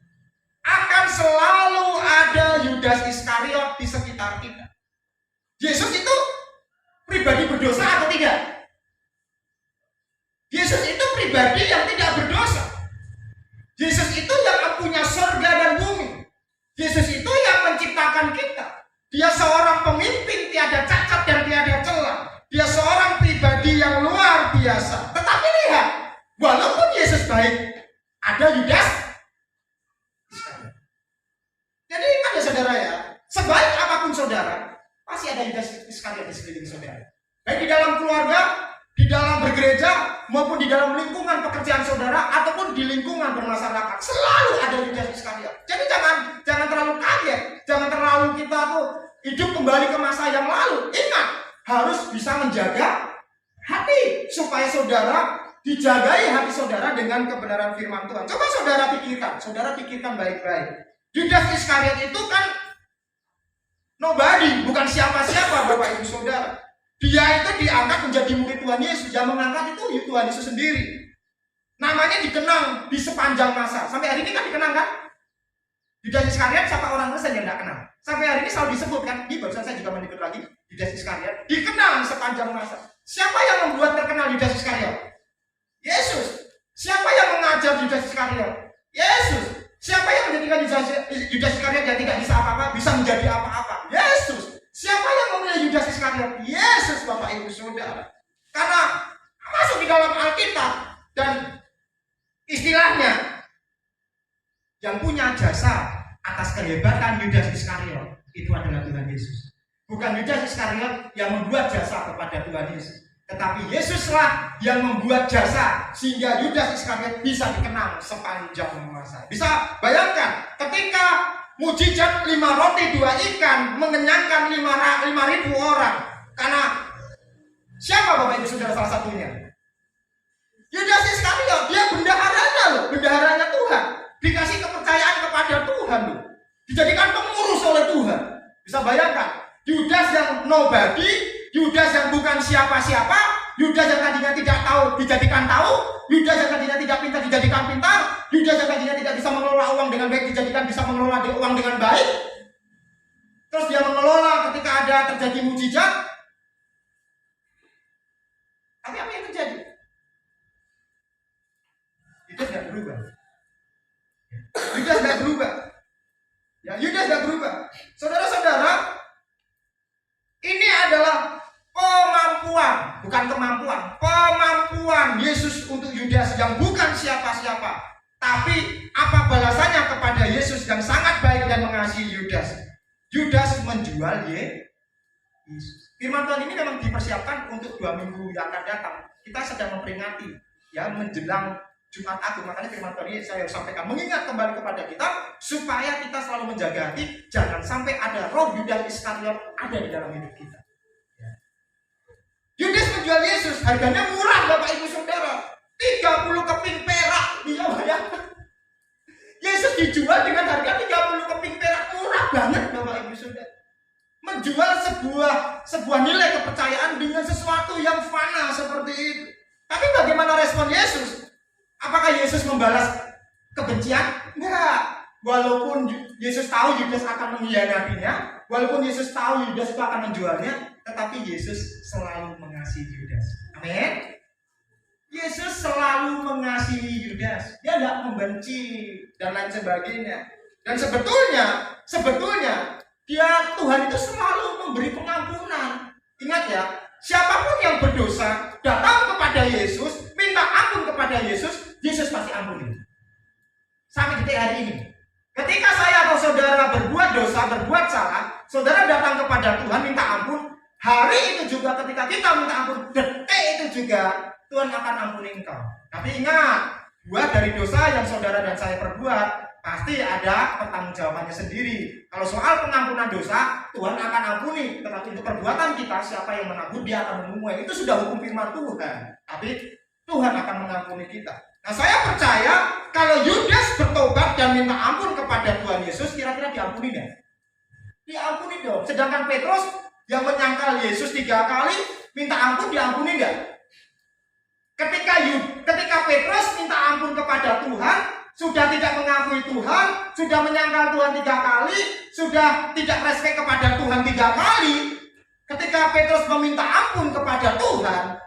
akan selalu ada Yudas Iskariot di sekitar kita. Yesus itu pribadi berdosa atau tidak? Yesus itu pribadi yang tidak berdosa. Yesus itu yang punya surga dan bumi. Yesus itu yang menciptakan kita. Dia seorang pemimpin tiada cacat dan tiada celah. Dia seorang pribadi yang luar biasa. Tetapi lihat, walaupun Yesus baik, ada Yudas. Jadi ingat ya saudara ya, sebaik apapun saudara, pasti ada Yudas Iskariot di sekeliling saudara. Baik di dalam keluarga, di dalam bergereja, maupun di dalam lingkungan pekerjaan saudara, ataupun di lingkungan bermasyarakat, selalu ada Yudas Iskariot. Jadi jangan terlalu kaget, jangan terlalu kita tuh hidup kembali ke masa yang lalu. Ingat, harus bisa menjaga hati supaya saudara dijagai hati saudara dengan kebenaran firman Tuhan. Coba saudara pikirkan baik-baik. Yudas Iskariot itu kan nobody, bukan siapa-siapa Bapak Ibu Saudara. Dia itu diangkat menjadi murid Tuhan Yesus. Yang mengangkat itu Tuhan Yesus sendiri. Namanya dikenang di sepanjang masa. Sampai hari ini kan dikenang kan? Yudas Iskariot siapa orang Kristen yang tidak kenal? Sampai hari ini selalu disebut kan? Di barusan saya juga menyebut lagi Yudas Iskariot dikenang sepanjang masa. Siapa yang membuat terkenal Yudas Iskariot? Yesus. Siapa yang mengajar Yudas Iskariot? Yesus. Siapa yang menjadikan Yudas Iskariot yang tidak bisa apa-apa bisa menjadi apa-apa? Yesus. Siapa yang memilih Yudas Iskariot? Yesus, Bapak Ibu Saudara. Karena masuk di dalam Alkitab dan istilahnya yang punya jasa atas kehebatan Yudas Iskariot itu adalah Tuhan Yesus. Bukan Yudas Iskariot yang membuat jasa kepada Tuhan Yesus, tetapi Yesuslah yang membuat jasa sehingga Yudas Iskariot bisa dikenal sepanjang masa. Bisa bayangkan ketika mujizat 5 roti 2 ikan mengenyangkan 5.000 orang. Karena siapa Bapak Ibu Saudara salah satunya? Yudas Iskariot, dia bendaharanya loh, bendaharanya Tuhan. Dikasih kepercayaan kepada Tuhan loh. Dijadikan pengurus oleh Tuhan. Bisa bayangkan, Yudas yang nobody, Yudas yang bukan siapa-siapa, Yudas yang tadinya tidak tahu dijadikan tahu, Yudas yang tadinya tidak pintar dijadikan pintar, Yudas yang tadinya tidak bisa mengelola uang dengan baik dijadikan bisa mengelola uang dengan baik. Terus dia mengelola ketika ada terjadi mujizat. Tapi apa yang terjadi? Yudas tidak berubah. Yudas tidak berubah. Ya, Yudas tidak berubah. Saudara-saudara, ini adalah pemampuan, bukan kemampuan, pemampuan Yesus untuk Yudas yang bukan siapa-siapa. Tapi apa balasannya kepada Yesus yang sangat baik dan mengasihi Yudas? Yudas menjual Yesus. Firman Tuhan ini memang dipersiapkan untuk 2 minggu yang akan datang. Kita sedang memperingati, ya, menjelang Jumat Agung. Makanya firman Tuhan ini saya sampaikan, mengingat kembali kepada kita supaya kita selalu menjaga hati, jangan sampai ada roh Yudas Iskariot ada di dalam hidup kita. Yudas menjual Yesus, harganya murah Bapak Ibu Saudara, 30 keping perak. Bisa bayangkan, Yesus dijual dengan harga 30 keping perak, murah banget Bapak Ibu Saudara. Menjual sebuah nilai kepercayaan dengan sesuatu yang fana seperti itu. Tapi bagaimana respon Yesus? Apakah Yesus membalas kebencian? Enggak. Walaupun Yesus tahu Yudas akan mengkhianatinya, walaupun Yesus tahu Yudas itu akan menjualnya, tetapi Yesus selalu mengasihi Yudas. Amin. Yesus selalu mengasihi Yudas. Dia tidak membenci dan lain sebagainya. Dan sebetulnya Tuhan itu selalu memberi pengampunan. Ingat ya, siapapun yang berdosa datang kepada Yesus, minta ampun kepada Yesus, Yesus pasti ampuni. Sampai detik hari ini. Ketika saya atau saudara berbuat dosa, berbuat salah, saudara datang kepada Tuhan minta ampun, hari itu juga ketika kita minta ampun, detik itu juga Tuhan akan ampuni engkau. Tapi ingat, buat dari dosa yang saudara dan saya perbuat, pasti ada pertanggungjawabannya sendiri. Kalau soal pengampunan dosa, Tuhan akan ampuni. Tetapi untuk perbuatan kita, siapa yang menanggung, dia akan menuai. Itu sudah hukum firman Tuhan. Tapi Tuhan akan mengampuni kita. Nah, saya percaya kalau Yudas bertobat dan minta ampun kepada Tuhan Yesus, kira-kira diampuni enggak? Diampuni dong. Sedangkan Petrus yang menyangkal Yesus 3 kali, minta ampun, diampuni enggak? Ketika Petrus minta ampun kepada Tuhan, sudah tidak mengakui Tuhan, sudah menyangkal Tuhan 3 kali, sudah tidak respect kepada Tuhan 3 kali. Ketika Petrus meminta ampun kepada Tuhan,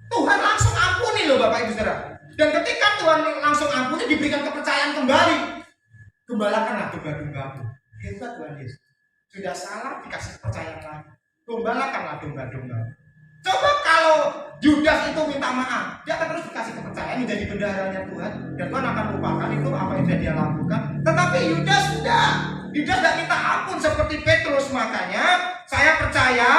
Tuhan langsung ampuni loh Bapak Ibu Saudara. Dan ketika Tuhan langsung ampuni, diberikan kepercayaan kembali. Gembalakanlah domba-dombamu. Hebat Tuhan Yesus. Sudah salah, dikasih kepercayaan lagi. Gembalakanlah domba-dombamu. Coba kalau Yudas itu minta maaf, dia akan terus dikasih kepercayaan menjadi bendaharanya Tuhan, dan Tuhan akan lupakan itu apa yang dia lakukan. Tetapi Yudas tidak minta ampun seperti Petrus. Makanya saya percaya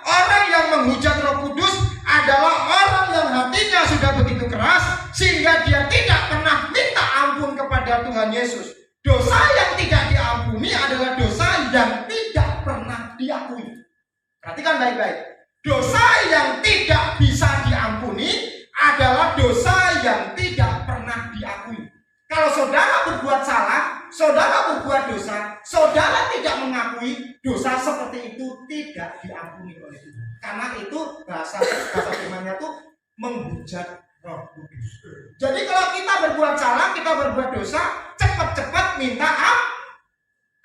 orang yang menghujat Roh Kudus adalah orang yang hatinya sudah begitu keras sehingga dia tidak pernah minta ampun kepada Tuhan Yesus. Dosa yang tidak diampuni adalah dosa yang tidak pernah diakui. Perhatikan baik-baik. Dosa yang tidak bisa diampuni adalah dosa yang tidak pernah diakui. Kalau saudara berbuat salah, saudara berbuat dosa, saudara tidak mengakui, dosa seperti itu tidak diampuni oleh Tuhan. Karena itu bahasa firman-Nya itu menghujat Roh Kudus. Jadi kalau kita berbuat salah, kita berbuat dosa, cepat-cepat minta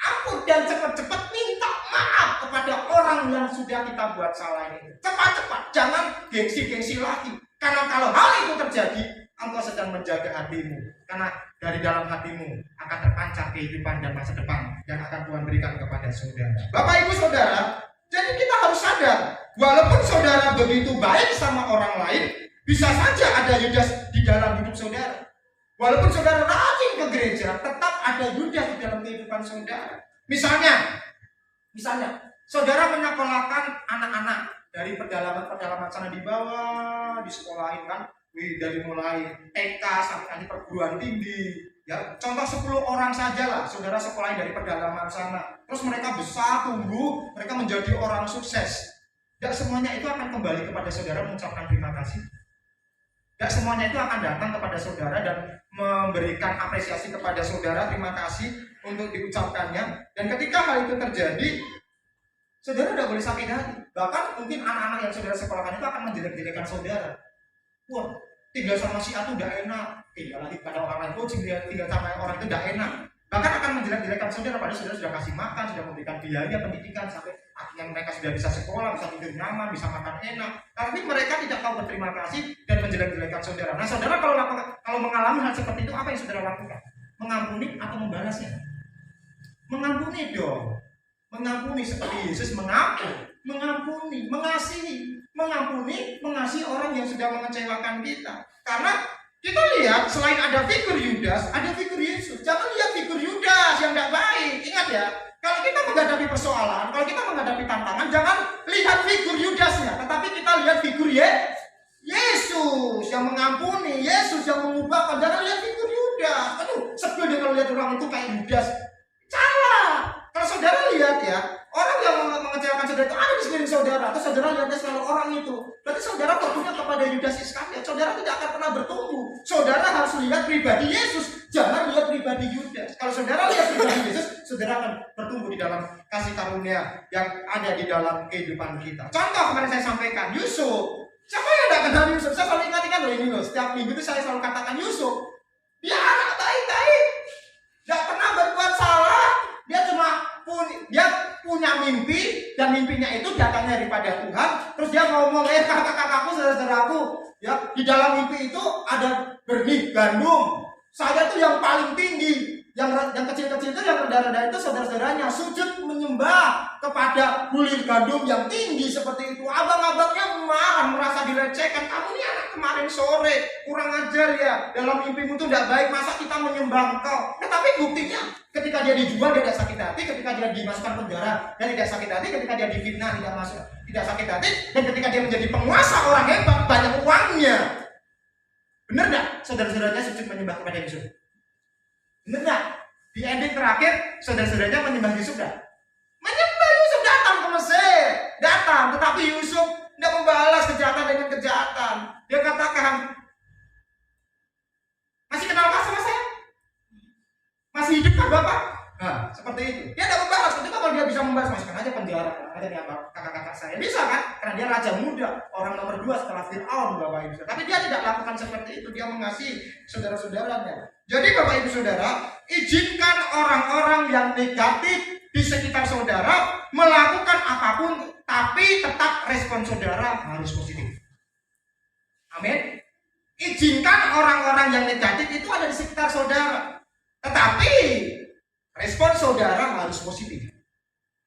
ampun dan cepat-cepat minta maaf kepada orang yang sudah kita buat salah ini. Cepat-cepat, jangan gengsi-gengsi lagi. Karena kalau hal itu terjadi, engkau sedang menjaga hatimu. Karena dari dalam hatimu akan terpancar kehidupan dan masa depan yang akan Tuhan berikan kepada saudara. Bapak Ibu Saudara, jadi kita harus sadar, walaupun saudara begitu baik sama orang lain, bisa saja ada Yudas di dalam hidup saudara. Walaupun saudara rajin ke gereja, tetap ada Yudas di dalam kehidupan saudara. Misalnya, Saudara menyekolahkan anak-anak dari pedalaman sana di bawah, disekolahin kan, dari mulai TK sampai nanti perguruan tinggi. Ya, contoh 10 orang saja lah, saudara sekolahin dari pedalaman sana. Terus mereka besar, tumbuh, mereka menjadi orang sukses. Tidak semuanya itu akan kembali kepada saudara mengucapkan terima kasih. Tidak semuanya itu akan datang kepada saudara dan memberikan apresiasi kepada saudara, terima kasih untuk diucapkannya. Dan ketika hal itu terjadi, saudara tidak boleh sakit hati. Bahkan mungkin anak-anak yang saudara sekolahkan itu akan menjelek-jelekan saudara. Wah, tinggal sama si A itu udah enak. Tinggal lagi pada orang lain coaching, tinggal sama orang itu udah enak. Bahkan akan menjelek-jelekan saudara, padahal saudara sudah kasih makan, sudah memberikan biaya pendidikan, sampai akhirnya mereka sudah bisa sekolah, bisa tidur nyaman, bisa makan enak. Tapi mereka tidak tahu berterima kasih dan menjelek-jelekan saudara. Nah, saudara kalau mengalami hal seperti itu, apa yang saudara lakukan? Mengampuni atau membalasnya? Mengampuni dong. Mengampuni seperti Yesus mengampuni, mengasihi, mengasihi orang yang sudah mengecewakan kita. Karena kita lihat selain ada figur Yudas, ada figur Yesus. Jangan lihat figur Yudas yang tidak baik. Ingat ya, kalau kita menghadapi persoalan, kalau kita menghadapi tantangan, jangan lihat figur Yudasnya, tetapi kita lihat figur Yesus yang mengampuni, Yesus yang mengubahkan. Jangan lihat figur Yudas. Aduh, sebel dia kalau lihat orang itu kayak Yudas. Salah. Kalau saudara lihat ya, orang yang mengecewakan saudara itu ada di sekeliling saudara, atau saudara lihatnya selalu orang itu. Berarti saudara bertumbuh kepada Yudas Iskariot. Saudara tidak akan pernah bertumbuh. Saudara harus lihat pribadi Yesus, jangan lihat pribadi Yudas. Kalau saudara lihat pribadi Yesus, saudara akan bertumbuh di dalam kasih karunia yang ada di dalam kehidupan kita. Contoh kemarin saya sampaikan, Yusuf. Siapa yang tidak kenal Yusuf? Saya selalu ingatkan loh ini loh. Setiap minggu itu saya selalu katakan Yusuf. Dia anak baik-baik, tidak pernah berbuat salah. Dia punya mimpi, dan mimpinya itu datangnya daripada Tuhan. Terus dia ngomong, kakak-kakakku, saudara-saudaraku, ya, di dalam mimpi itu ada benih gandum. Saya tuh yang paling tinggi, yang kecil-kecil itu, yang rendah-rendah itu saudara-saudaranya sujud menyembah kepada bulir gandum yang tinggi seperti itu. Abang-abangnya marah, merasa dilecehkan. Kamu ini anak kemarin sore kurang ajar ya, dalam mimpimu itu tidak baik, masa kita menyembah engkau. Tetapi buktinya ketika dia dijual dia tidak sakit hati, ketika dia dimasukkan penjara dia tidak sakit hati, ketika dia difitnah tidak sakit hati, dan ketika dia menjadi penguasa orang hebat, banyak uangnya. Benar tidak saudara-saudaranya sujud menyembah kepada Yesus? Benar tidak? Di ending terakhir saudara-saudaranya menyembah Yusuf tidak? Menyembah Yusuf, datang ke Mesir, datang, tetapi Yusuf tidak membalas kejahatan dengan kejahatan. Dia katakan, masih kenalkah sama saya? Masih hidup kan Bapak? Nah, seperti itu. Dia tidak membalas. Ketika kalau dia bisa membalas, masukkan aja penjara. Aja nih kakak-kakak saya. Bisa kan? Karena dia raja muda, orang nomor 2 setelah Fir'aun, Bapak Ibu. Tapi dia tidak lakukan seperti itu. Dia mengasihi saudara-saudaranya. Jadi Bapak Ibu Saudara, izinkan orang-orang yang negatif di sekitar saudara melakukan apapun, tapi tetap respon saudara harus positif. Amin. Izinkan orang-orang yang negatif itu ada di sekitar saudara, tetapi respon saudara harus positif.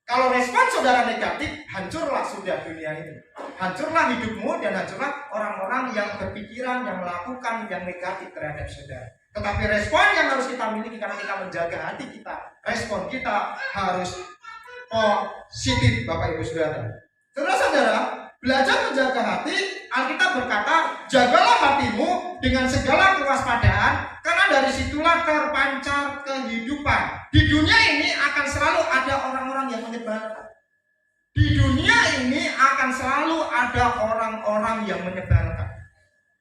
Kalau respon saudara negatif, hancurlah sudah dunia ini. Hancurlah hidupmu dan hancurlah orang-orang yang berpikiran, yang melakukan yang negatif terhadap saudara. Tetapi respon yang harus kita miliki karena kita menjaga hati kita, respon kita harus positif, Bapak Ibu Saudara. Saudara-saudara, belajar menjaga hati, Alkitab berkata, jagalah hatimu dengan segala kewaspadaan, karena dari situlah terpancar kehidupan. Di dunia ini akan selalu ada orang-orang yang menyebalkan. Di dunia ini akan selalu ada orang-orang yang menyebalkan.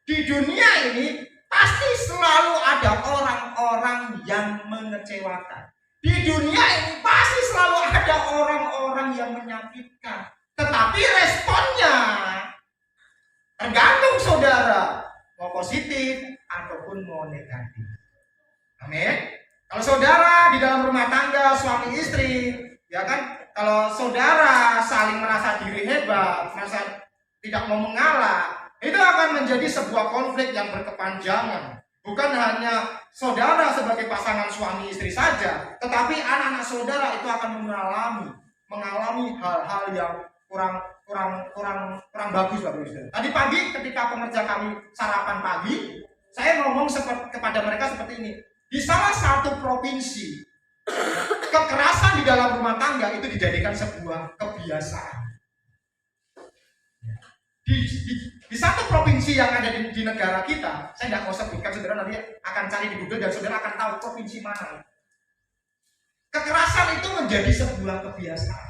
Di dunia ini pasti selalu ada orang-orang yang mengecewakan. Di dunia ini pasti selalu ada orang-orang yang menyakitkan. Tetapi responnya tergantung saudara, mau positif ataupun mau negatif. Amin. Kalau saudara di dalam rumah tangga, suami istri, ya kan, kalau saudara saling merasa diri hebat, merasa tidak mau mengalah, itu akan menjadi sebuah konflik yang berkepanjangan. Bukan hanya saudara sebagai pasangan suami istri saja, tetapi anak-anak saudara itu akan mengalami hal-hal yang kurang bagus, Bapak Ibu. Tadi pagi ketika pekerja kami sarapan pagi, saya ngomong kepada mereka seperti ini. Di salah satu provinsi, kekerasan di dalam rumah tangga itu dijadikan sebuah kebiasaan. Di satu provinsi yang ada di negara kita, saya nggak mau sebutkan, saudara nanti akan cari di Google dan saudara akan tahu provinsi mana. Kekerasan itu menjadi sebuah kebiasaan.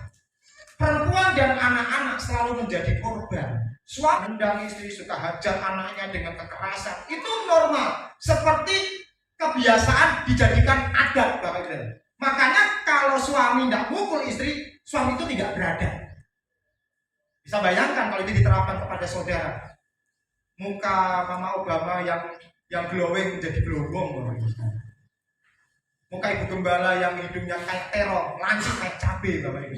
Perempuan dan anak-anak selalu menjadi korban. Suami dan istri suka hajar anaknya dengan kekerasan. Itu normal. Seperti kebiasaan dijadikan adat, Bapak Ibu. Makanya kalau suami tidak mukul istri, suami itu tidak beradab. Bisa bayangkan kalau itu diterapkan kepada saudara. Muka Mama Obama yang glowing menjadi glowong, Bapak Ibu. Muka Ibu Gembala yang hidungnya kayak terong, lancip kayak cabai, Bapak Ibu.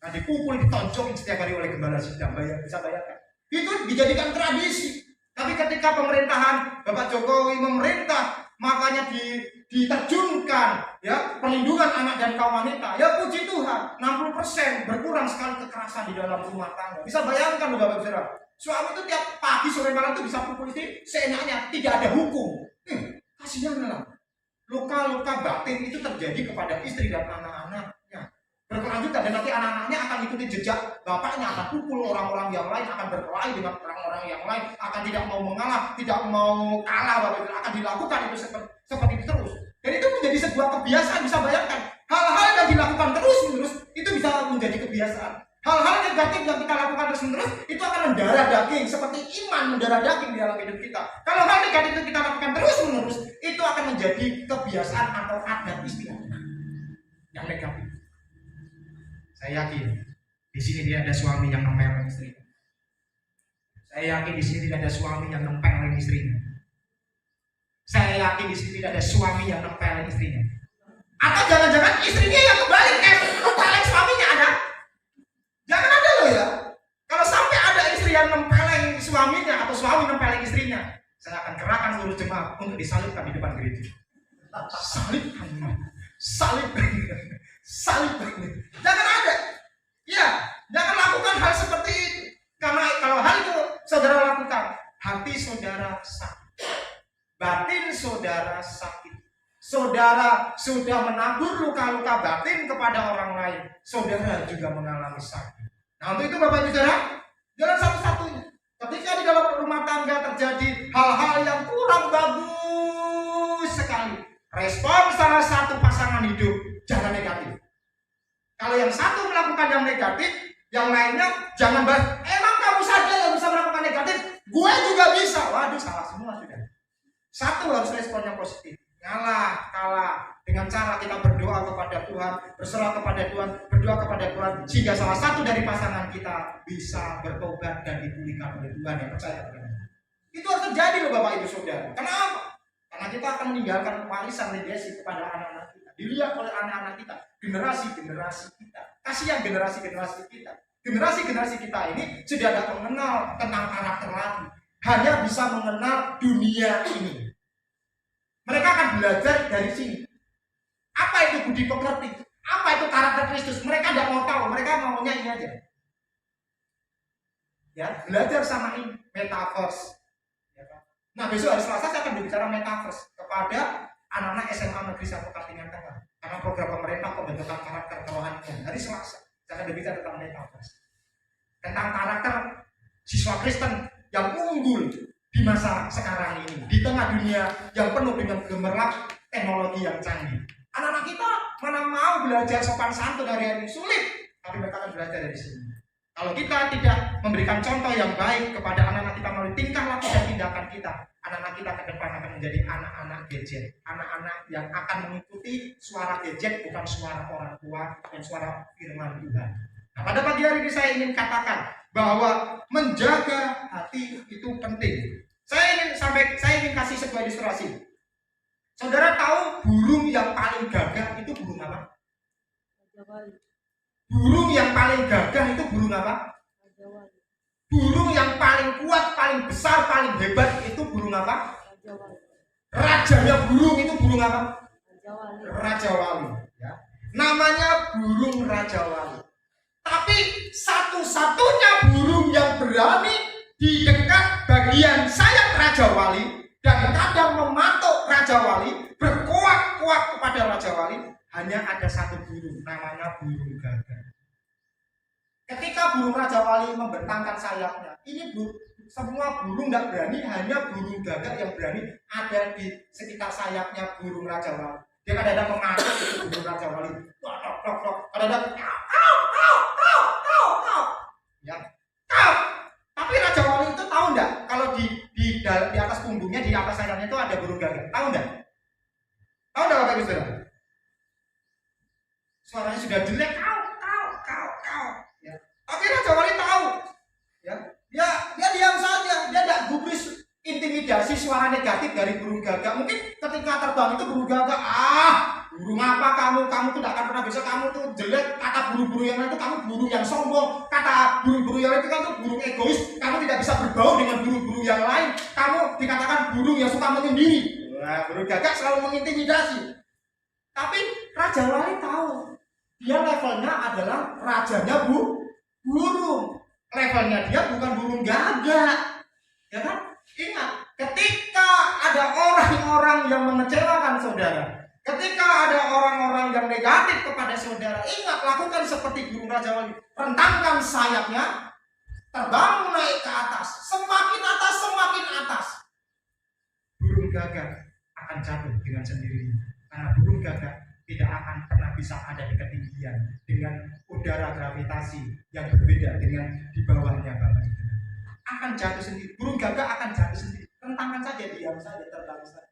Nah, dipukul, ditonjokin setiap hari oleh gembala sidang. Bisa bayangkan. Itu dijadikan tradisi. Tapi ketika pemerintahan Bapak Jokowi memerintah, makanya diterjunkan ya perlindungan anak dan kaum wanita. Ya puji Tuhan, 60% berkurang sekali kekerasan di dalam rumah tangga. Bisa bayangkan loh Bapak Saudara. Suami itu tiap pagi sore malam itu bisa pukul istri seenaknya, tidak ada hukum. Kasihan lah. Luka-luka batin itu terjadi kepada istri dan anak-anaknya. Berkelanjutan dan nanti anak-anaknya akan ikuti jejak bapaknya, akan pukul orang-orang yang lain, akan berkelahi dengan orang-orang yang lain, akan tidak mau mengalah, tidak mau kalah, Bapak, akan dilakukan itu seperti itu terus. Dan itu menjadi sebuah kebiasaan. Bisa bayangkan hal-hal yang dilakukan terus-menerus itu bisa menjadi kebiasaan. Hal-hal negatif yang kita lakukan terus-menerus itu akan mendarah daging, seperti iman mendarah daging di dalam hidup kita. Kalau hal negatif itu kita lakukan terus-menerus, itu akan menjadi kebiasaan atau adat istiadat yang negatif. Saya yakin di sini tidak ada suami yang nempelin istrinya. Saya yakin di sini tidak ada suami yang nempelin istrinya. Saya yakin di sini tidak ada suami yang nempelin istrinya. Atau jangan-jangan istrinya yang kebalik, nempelin suaminya ada? Jangan ada loh ya. Kalau sampai ada istri yang nempelin suaminya atau suami nempelin istrinya, saya akan kerahkan seluruh jemaat untuk disalibkan di depan gereja. Salibkan. Jangan ada. Ya, jangan lakukan hal seperti itu. Karena kalau hal itu saudara lakukan, hati saudara sakit, batin saudara sakit. Saudara sudah menabur luka-luka batin kepada orang lain, saudara juga mengalami sakit. Nah, untuk itu Bapak Ibu Saudara, jalan satu-satunya. Ketika di dalam rumah tangga terjadi hal-hal yang kurang bagus sekali, respon salah satu pasangan hidup jangan negatif. Kalau yang satu melakukan yang negatif, yang lainnya jangan bahas, emang kamu saja yang bisa melakukan negatif, gue juga bisa. Waduh, salah semua sudah. Satu harus responnya positif. Kalah dengan cara kita berdoa kepada Tuhan, berserah kepada Tuhan, berdoa kepada Tuhan, sehingga salah satu dari pasangan kita bisa bertobat dan dipulihkan oleh Tuhan, yang percaya kepada Tuhan. Itu harus terjadi loh Bapak Ibu Saudara. Kenapa? Karena kita akan meninggalkan warisan legasi kepada anak-anak kita. Dilihat oleh anak-anak kita, generasi-generasi kita. Kasihan generasi-generasi kita. Generasi-generasi kita ini sudah tidak mengenal tentang karakter lagi. Hanya bisa mengenal dunia ini. Mereka akan belajar dari sini. Apa itu budi pekerti? Apa itu karakter Kristus? Mereka tidak mau tahu. Mereka maunya ini aja. Ya, belajar sama ini metaverse. Nah, besok hari Selasa saya akan berbicara metaverse kepada anak-anak SMA Negeri 1 Kartingan Tengah. Karena program pemerintah pembentukan karakter kerohanian hari Selasa saya akan berbicara tentang metaverse. Tentang karakter siswa Kristen yang unggul di masa sekarang ini, di tengah dunia yang penuh dengan gemerlap teknologi yang canggih. Anak-anak kita mana mau belajar sopan santun dari hari sulit, tapi mereka akan belajar dari sini. Kalau kita tidak memberikan contoh yang baik kepada anak-anak kita melalui tingkah laku dan tindakan kita, anak-anak kita ke depan akan menjadi anak-anak gadget, anak-anak yang akan mengikuti suara gadget, bukan suara orang tua dan suara firman Tuhan. Nah, pada pagi hari ini saya ingin katakan bahwa menjaga hati itu penting. Saya ingin kasih sebuah ilustrasi. Saudara tahu burung yang paling gagah itu burung apa? Burung yang paling gagah itu burung apa? Burung yang paling kuat, paling besar, paling hebat itu burung apa? Rajanya burung itu burung apa? Raja Wali. Ya. Namanya burung Raja Wali. Tapi satu-satunya burung yang berani di dekat bagian sayap Raja Wali dan kadang mematuk Raja Wali, berkuak-kuak kepada Raja Wali, hanya ada satu burung, namanya burung gagak. Ketika burung Raja Wali membentangkan sayapnya, ini semua burung tidak berani, hanya burung gagak yang berani ada di sekitar sayapnya burung Raja Wali. Dia kadang-kadang mengatur itu burung Raja Wali. Kadang-kadang ya, tapi Raja Wali itu tahu enggak kalau di atas punggungnya, di atas sayapnya itu ada burung gagak? Tahu enggak? Tahu enggak Bapak Ibu Saudara? Suaranya sudah jelek, kau. Ya. Tapi Raja Wali tahu, ya, dia diam saja, dia tidak gubris intimidasi suara negatif dari burung gagak. Mungkin ketika terbang itu burung gagak, burung apa kamu tidak akan pernah bisa, kamu tuh jelek, kata burung-burung yang lain itu kamu burung yang sombong, kata burung-burung yang lain itu kan tuh burung egois, kamu tidak bisa berbaur dengan burung-burung yang lain, kamu dikatakan burung yang suka menyendiri. Wah, burung gagak selalu mengintimidasi. Tapi Raja Wali tahu, dia levelnya adalah rajanya burung. Levelnya dia bukan burung gagak. Ya kan? Ingat, ketika ada orang-orang yang mengecewakan saudara, ketika ada orang-orang yang negatif kepada saudara, ingat, lakukan seperti burung Raja Wali. Rentangkan sayapnya, terbang naik ke atas, semakin atas. Burung gagak akan jatuh dengan sendirinya. Karena burung gagak tidak akan pernah bisa ada di ketinggian dengan udara gravitasi yang berbeda dengan di bawahnya Bapak Ibu. Akan jatuh sendiri, burung gagak akan jatuh sendiri. Rentangkan saja, diam saja, terbang saja.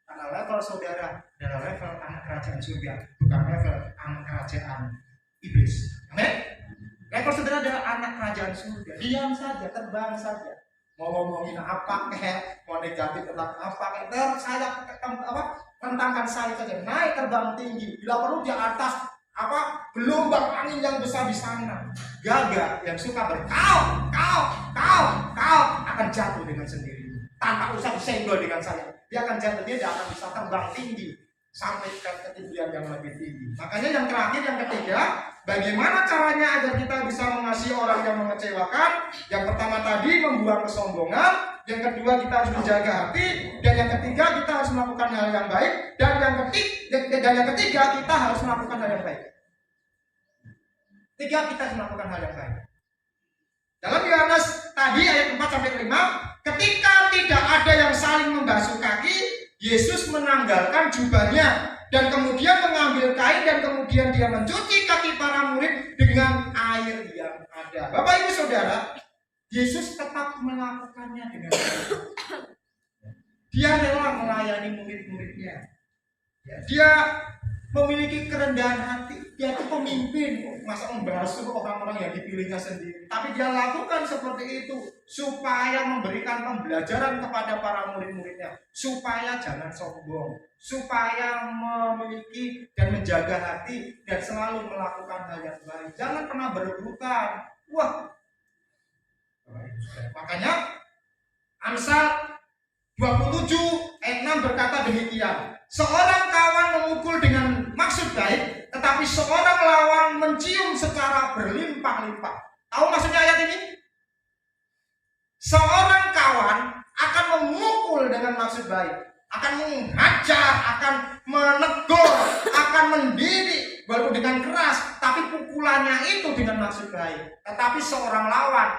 Karena level saudara adalah level anak kerajaan surga, bukan level anak kerajaan iblis. Amin. Level saudara adalah anak kerajaan surga. Diam saja, terbang saja. Mau ngomongin apa kek, mau negatif tentang apa kek, saya rentangkan saya saja, naik terbang tinggi. Bila perlu di atas gelombang angin yang besar di sana. Gagak yang suka berkau akan jatuh dengan sendiri, tanpa usah disenggol dengan saya. Dia akan jatuh, dia tidak akan bisa terbang tinggi sampai ke ketinggian yang lebih tinggi. Makanya yang terakhir, yang ketiga, bagaimana caranya agar kita bisa mengasihi orang yang mengecewakan? Yang pertama tadi, membuang kesombongan. Yang kedua, kita harus menjaga hati. Dan yang ketiga, kita harus melakukan hal yang baik. Dan yang ketiga, kita harus melakukan hal yang baik. Kita harus melakukan hal yang baik. Dalam Yohanes tadi ayat 4-5, ketika tidak ada yang saling membasuh kaki, Yesus menanggalkan jubahnya dan kemudian mengambil kain dan kemudian dia mencuci kaki para murid dengan air yang ada. Bapak Ibu Saudara, Yesus tetap melakukannya dengan baik. Dia rela melayani murid-muridnya. Dia memiliki kerendahan hati. Dia itu pemimpin, masa membasuh orang-orang yang dipilihnya sendiri. Tapi dia lakukan seperti itu supaya memberikan pembelajaran kepada para murid-muridnya, supaya jangan sombong, supaya memiliki dan menjaga hati dan selalu melakukan hal yang baik. Jangan pernah berebutan. Wah, makanya Amsal 27 ayat 6 berkata demikian. Seorang kawan memukul dengan maksud baik, tetapi seorang lawan mencium secara berlimpah-limpah. Tahu maksudnya ayat ini? Seorang kawan akan memukul dengan maksud baik, akan menghajar, akan menegur, akan mendidik walaupun dengan keras, tapi pukulannya itu dengan maksud baik. Tetapi seorang lawan,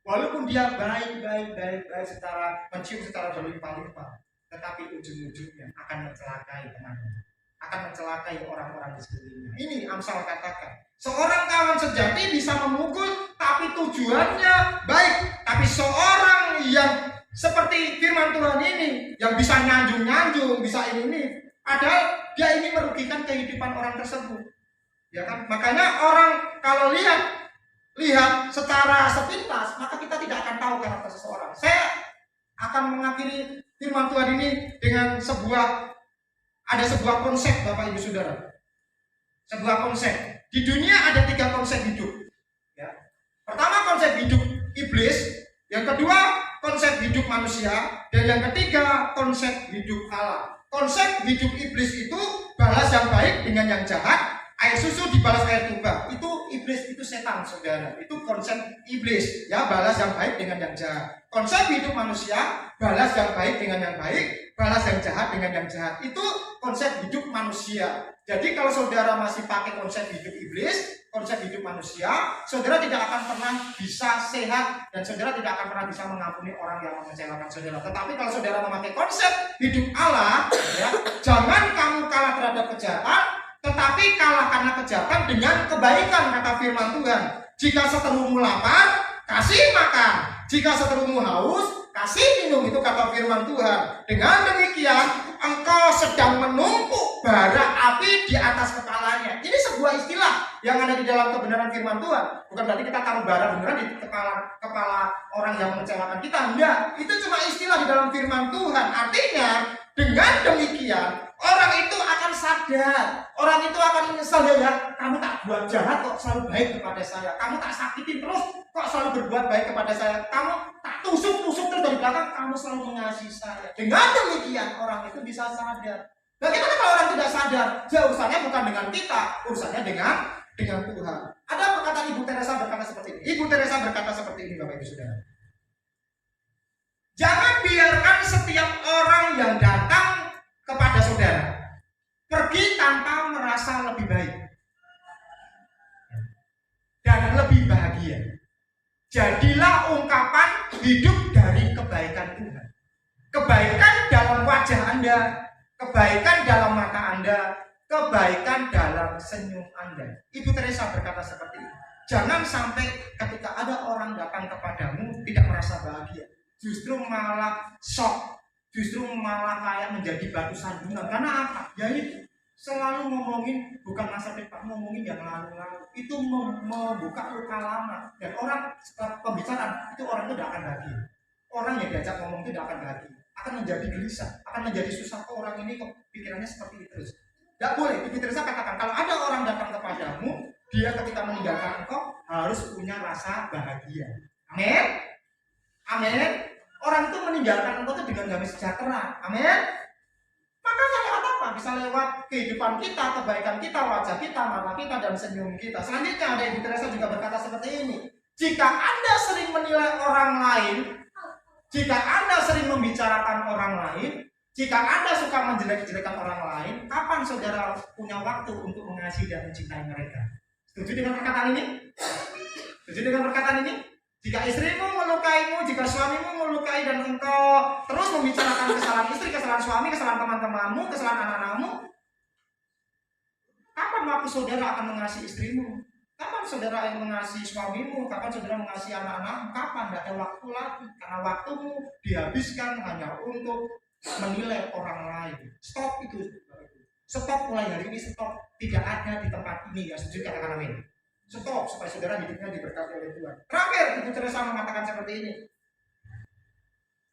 walaupun dia baik secara mencium secara berlimpah-limpah, tetapi ujung-ujungnya akan mencelakai temannya, akan mencelakai orang-orang di sekelilingnya. Ini Amsal katakan, seorang kawan sejati bisa memukul tapi tujuannya baik. Tapi seorang yang seperti firman Tuhan ini, yang bisa nyanjung, bisa ini, padahal dia ini merugikan kehidupan orang tersebut. Ya kan? Makanya orang kalau lihat secara sepintas, maka kita tidak akan tahu karakter seseorang. Saya akan mengakhiri firman Tuhan ini dengan sebuah konsep, Bapak Ibu Saudara. Sebuah konsep. Di dunia ada 3 konsep hidup. Ya. Pertama konsep hidup iblis, yang kedua konsep hidup manusia, dan yang ketiga konsep hidup Allah. Konsep hidup iblis itu balas yang baik dengan yang jahat, air susu dibalas air tuba. Itu iblis, itu setan saudara. Itu konsep iblis, ya, balas yang baik dengan yang jahat. Konsep hidup manusia, balas yang baik dengan yang baik, balas yang jahat dengan yang jahat. Itu konsep hidup manusia. Jadi kalau saudara masih pakai konsep hidup iblis, konsep hidup manusia, saudara tidak akan pernah bisa sehat dan saudara tidak akan pernah bisa mengampuni orang yang mengecewakan saudara. Tetapi kalau saudara memakai konsep hidup Allah, ya, jangan kamu kalah terhadap kejahatan, tetapi kalah karena kejahatan dengan kebaikan, kata firman Tuhan. Jika seterumu lapar, kasih makan. Jika seterumu haus, kasih minum, itu kata firman Tuhan. Dengan demikian engkau sedang menumpuk bara api di atas kepalanya. Ini sebuah istilah yang ada di dalam kebenaran firman Tuhan. Bukan berarti kita taruh bara beneran di kepala orang yang mengecewakan kita. Enggak, itu cuma istilah di dalam firman Tuhan. Artinya dengan demikian orang itu akan sadar, orang itu akan menyesal, ya, kamu tak buat jahat kok selalu baik kepada saya, kamu tak sakitin terus kok selalu berbuat baik kepada saya, kamu tak tusuk-tusuk terus dari belakang, kamu selalu mengasihi saya. Dengan demikian orang itu bisa sadar. Bagaimana kalau orang tidak sadar? Ya, urusannya bukan dengan kita, urusannya dengan Tuhan. Ada perkataan Ibu Teresa berkata seperti ini. Ibu Teresa berkata seperti ini, Bapak Ibu Saudara. Jangan biarkan setiap orang yang datang kepada saudara pergi tanpa merasa lebih baik dan lebih bahagia. Jadilah ungkapan hidup dari kebaikan Tuhan. Kebaikan dalam wajah Anda, kebaikan dalam mata Anda, kebaikan dalam senyum Anda. Ibu Teresa berkata seperti ini. Jangan sampai ketika ada orang datang kepadamu tidak merasa bahagia, justru malah shock, justru malah kayak menjadi batu sandungan. Karena apa? Ya itu, selalu ngomongin bukan masa depan, ngomongin yang lalu-lalu. Itu membuka luka lama. Dan orang setelah pembicaraan itu orang itu tidak akan bahagia. Orang yang diajak ngomong itu tidak akan bahagia, akan menjadi gelisah, akan menjadi susah. Orang ini kok pikirannya seperti itu terus. Tidak boleh. Ibu Teresa katakan, kalau ada orang datang kepadamu, dia ketika meninggalkan engkau harus punya rasa bahagia. Amin. Amin. Orang itu meninggalkan engkau itu dengan damai sejahtera. Amin. Makanya lewat apa? Bisa lewat kehidupan kita, kebaikan kita, wajah kita, mata kita, dan senyum kita. Selanjutnya ada Ibu Teresa juga berkata seperti ini. Jika Anda sering menilai orang lain, jika Anda sering membicarakan orang lain, jika Anda suka menjelek-jelekan orang lain, kapan saudara punya waktu untuk mengasihi dan mencintai mereka? Setuju dengan perkataan ini? Setuju dengan perkataan ini? Jika istrimu melukaimu, jika suamimu melukai dan engkau terus membicarakan kesalahan istri, kesalahan suami, kesalahan teman-temanmu, kesalahan anak-anakmu, kapan waktu saudara akan mengasihi istrimu? Kapan saudara yang mengasihi suamimu? Kapan saudara mengasihi anak-anakmu? Kapan? Tidak ada waktu lagi. Karena waktumu dihabiskan hanya untuk menilai orang lain. Stop itu. Stop mulai hari ini, stop. Tidak ada di tempat ini. Ya, setuju katakan amin. Stop supaya saudara hidupnya diberkati oleh Tuhan. Terakhir, Ibu Teresa mengatakan seperti ini.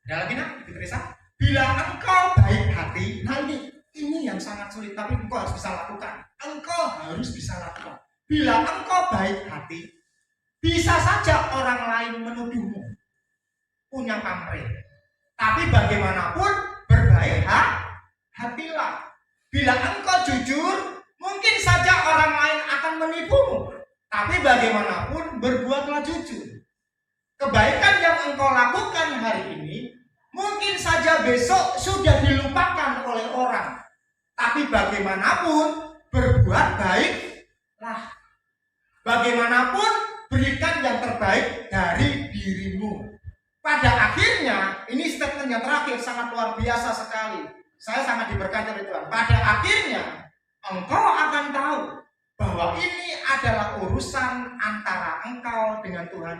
Ada lagi nak, Ibu Teresa? Bila engkau baik hati, nah ini yang sangat sulit, tapi engkau harus bisa lakukan. Engkau harus bisa lakukan. Bila engkau baik hati, bisa saja orang lain menuduhmu punya pamrih. Tapi bagaimanapun berbaik hatilah. Bila engkau jujur, mungkin saja orang lain akan menipumu. Tapi bagaimanapun berbuatlah jujur. Kebaikan yang engkau lakukan hari ini mungkin saja besok sudah dilupakan oleh orang. Tapi bagaimanapun berbuat baiklah. Bagaimanapun berikan yang terbaik dari dirimu. Pada akhirnya, ini statement yang terakhir sangat luar biasa sekali. Saya sangat diberkati oleh Tuhan. Pada akhirnya engkau akan tahu bahwa ini adalah urusan antara engkau dengan Tuhan.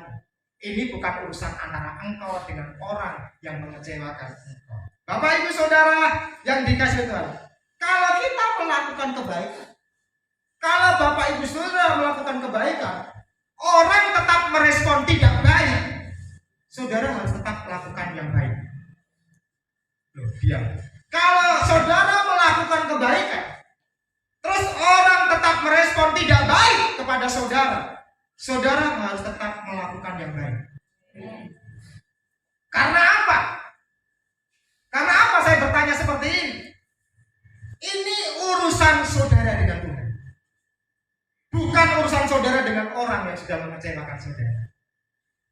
Ini bukan urusan antara engkau dengan orang yang mengecewakan engkau. Bapak Ibu Saudara yang dikasihi Tuhan, kalau kita melakukan kebaikan, kalau Bapak Ibu Saudara melakukan kebaikan, orang tetap merespon tidak baik, saudara harus tetap melakukan yang baik. Loh, diam. Kalau saudara melakukan kebaikan, terus orang tetap merespon tidak baik kepada saudara, saudara harus tetap melakukan yang baik. Karena apa? Karena apa saya bertanya seperti ini? Ini urusan saudara dengan Tuhan, bukan urusan saudara dengan orang yang sudah mengecewakan saudara.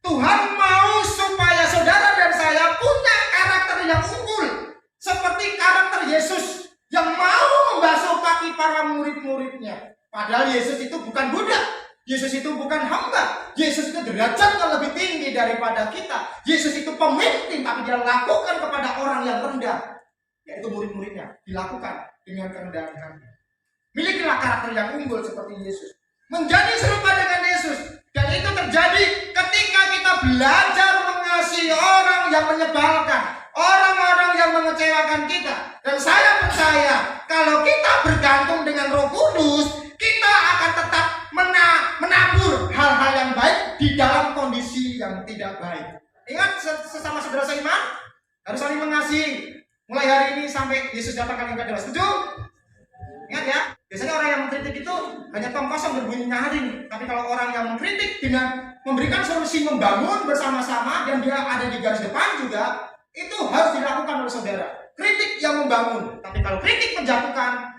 Tuhan mau supaya saudara dan saya punya karakter yang unggul, seperti karakter Yesus yang mau membasuh kaki para murid-muridnya. Padahal Yesus itu bukan budak. Yesus itu bukan hamba. Yesus itu derajatnya lebih tinggi daripada kita. Yesus itu pemimpin, tapi dia lakukan kepada orang yang rendah, yaitu murid-muridnya. Dilakukan dengan kerendahan hati. Milikilah karakter yang unggul seperti Yesus. Menjadi serupa dengan Yesus. Dan itu terjadi ketika kita belajar mengasihi orang yang menyebalkan, orang-orang yang mengecewakan kita. Dan saya percaya kalau kita bergantung dengan Roh Kudus, kita akan tetap menabur hal-hal yang baik di dalam kondisi yang tidak baik. Ingat, sesama saudara seiman harus saling mengasihi. Mulai hari ini sampai Yesus datang kali kedua. Setuju? Ingat ya, biasanya orang yang mengkritik itu hanya tong kosong berbunyi nyaring. Tapi kalau orang yang mengkritik dengan memberikan solusi membangun bersama-sama dan dia ada di garis depan juga, itu harus dilakukan oleh saudara. Kritik yang membangun. Tapi kalau kritik menjatuhkan,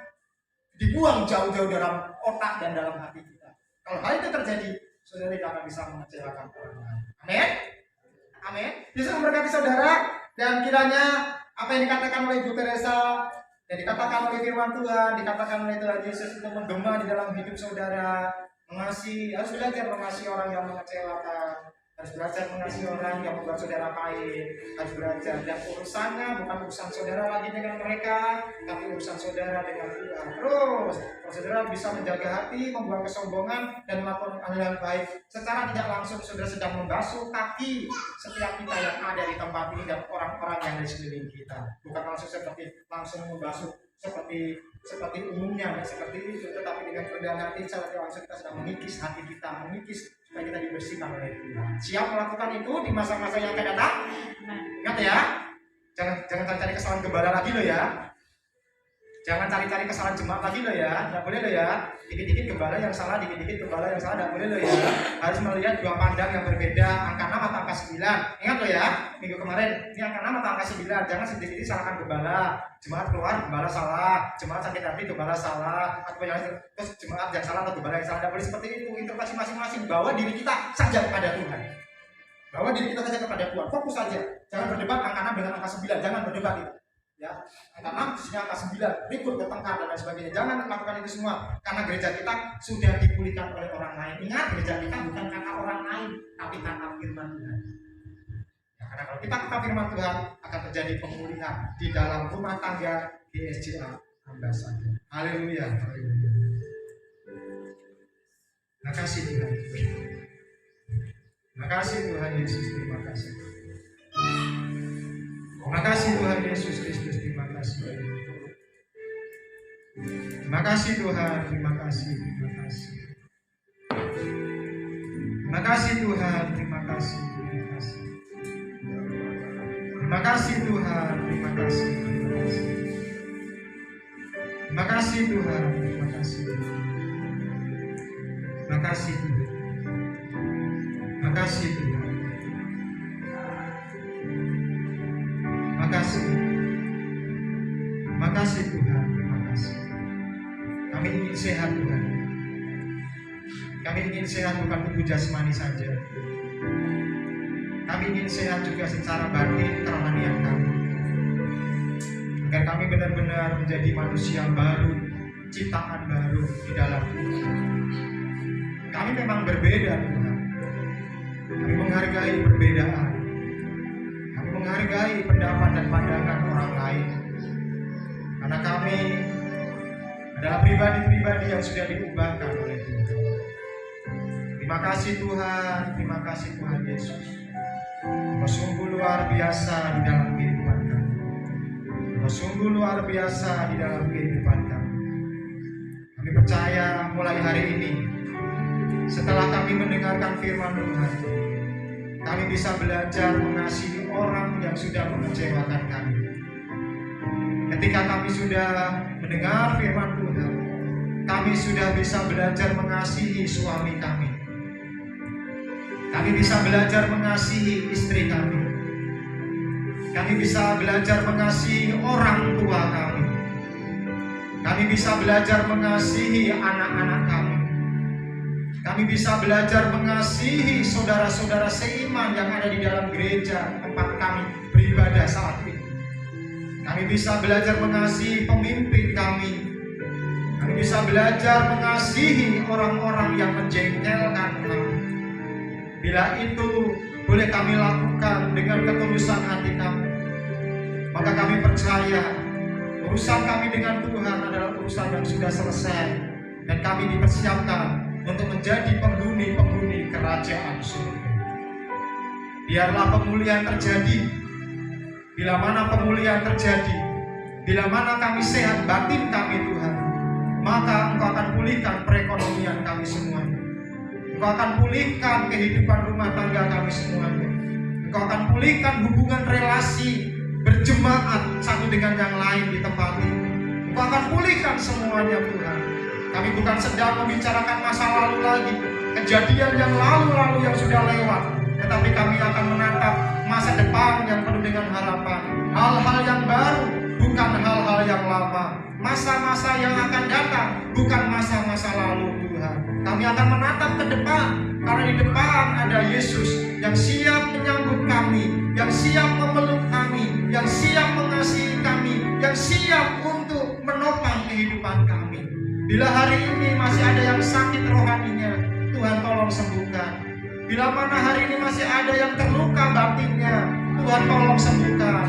dibuang jauh-jauh dalam otak dan dalam hati kita. Kalau hal itu terjadi, saudara tidak akan bisa mengecewakan orang lain. Amin. Amin. Yesus memberkati saudara, dan kiranya apa yang dikatakan oleh Ibu Teresa, yang dikatakan oleh firman Tuhan, dikatakan oleh Tuhan Yesus untuk menggema di dalam hidup saudara. Mengasihi, harus belajar mengasihi orang yang mengecewakan, harus belajar mengasihi orang yang membuat saudara pahit, harus belajar. Dan urusannya bukan urusan saudara lagi dengan mereka, tapi urusan saudara dengan Tuhan. Terus, kalau saudara bisa menjaga hati, membuang kesombongan, dan melakukan hal yang baik, secara tidak langsung saudara sedang membasuh kaki setiap kita yang ada di tempat ini dan orang-orang yang di sekeliling kita. Bukan langsung membasuh seperti umumnya, seperti itu, tetapi dengan kerendahan hati, secara langsung kita sedang mengikis hati kita, mengikis supaya kita dibersihkan oleh Tuhan. Siap melakukan itu di masa-masa yang akan datang? Ingat ya, jangan cari kesalahan gembala lagi loh ya. Jangan cari-cari kesalahan jemaat lagi loh ya. Tidak boleh loh ya. Dikit-dikit gembala yang salah, dikit-dikit gembala yang salah, tidak boleh loh ya. Harus melihat dua pandang yang berbeda, angka 6 atau angka 9. Ingat loh ya, minggu kemarin ini angka 6 atau angka 9. Jangan sendiri-sendiri salahkan gembala. Jemaat keluar, gembala salah. Jemaat sakit hati, gembala salah. Atau yang terus jemaat yang salah atau gembala yang salah. Tidak boleh seperti itu. Interpretasi masing-masing. Bawa diri kita saja kepada Tuhan. Bawa diri kita saja kepada Tuhan. Fokus saja. Jangan berdebat angka 6 dengan angka 9. Jangan berdebat itu. Ya, angka 6 di sini angka 9, ribut, bertengkar dan lain sebagainya. Jangan melakukan itu semua, karena gereja kita sudah dipulihkan oleh orang lain. Ingat, gereja kita bukan karena orang lain, tapi karena firman Tuhan. Ya, karena kalau kita firman Tuhan, akan terjadi pemulihan di dalam rumah tangga GSJA Ambassador. Haleluya, haleluya. Terima kasih Tuhan. Terima kasih Tuhan Yesus, terima kasih. Terima kasih Tuhan Yesus Kristus, terima kasih. Terima kasih Tuhan, terima kasih, terima kasih. Terima kasih Tuhan, terima kasih, terima kasih. Terima kasih Tuhan, terima kasih, terima kasih. Terima kasih Tuhan, terima kasih. Terima kasih Tuhan. Terima kasih Tuhan. Terima kasih. Terima kasih Tuhan, terima kasih. Kami ingin sehat Tuhan. Kami ingin sehat bukan tubuh jasmani saja. Kami ingin sehat juga secara batin kerohanian kami. Agar kami benar-benar menjadi manusia baru, ciptaan baru di dalam Tuhan. Kami memang berbeda Tuhan. Kami menghargai perbedaan. Menghargai pendapat dan pandangan orang lain, karena kami adalah pribadi-pribadi yang sudah diubahkan oleh Tuhan. Terima kasih Tuhan, terima kasih Tuhan Yesus. Kau sungguh luar biasa di dalam kehidupan kami. Kau sungguh luar biasa di dalam kehidupan kami. Kami percaya mulai hari ini, setelah kami mendengarkan firman Tuhan, kami bisa belajar mengasihi orang yang sudah mengecewakan kami. Ketika kami sudah mendengar firman Tuhan, kami sudah bisa belajar mengasihi suami kami. Kami bisa belajar mengasihi istri kami. Kami bisa belajar mengasihi orang tua kami. Kami bisa belajar mengasihi anak-anak kami. Kami bisa belajar mengasihi saudara-saudara seiman yang ada di dalam gereja tempat kami beribadah saat ini. Kami bisa belajar mengasihi pemimpin kami. Kami bisa belajar mengasihi orang-orang yang menjengkelkan kami. Bila itu boleh kami lakukan dengan ketulusan hati kami, maka kami percaya urusan kami dengan Tuhan adalah urusan yang sudah selesai, dan kami dipersiapkan untuk menjadi penghuni-penghuni kerajaan surga. Biarlah pemulihan terjadi. Bila mana pemulihan terjadi, bila mana kami sehat batin kami Tuhan, maka Engkau akan pulihkan perekonomian kami semuanya. Engkau akan pulihkan kehidupan rumah tangga kami semuanya. Engkau akan pulihkan hubungan relasi berjemaat satu dengan yang lain di tempat ini. Engkau akan pulihkan semuanya Tuhan. Kami bukan sedang membicarakan masa lalu lagi, kejadian yang lalu-lalu yang sudah lewat, tetapi kami akan menatap masa depan yang penuh dengan harapan. Hal-hal yang baru, bukan hal-hal yang lama. Masa-masa yang akan datang, bukan masa-masa lalu Tuhan. Kami akan menatap ke depan, karena di depan ada Yesus yang siap menyambut kami, yang siap memeluk kami, yang siap mengasihi kami, yang siap untuk menopang kehidupan kami. Bila hari ini masih ada yang sakit rohaninya, Tuhan tolong sembuhkan. Bila mana hari ini masih ada yang terluka batinnya, Tuhan tolong sembuhkan.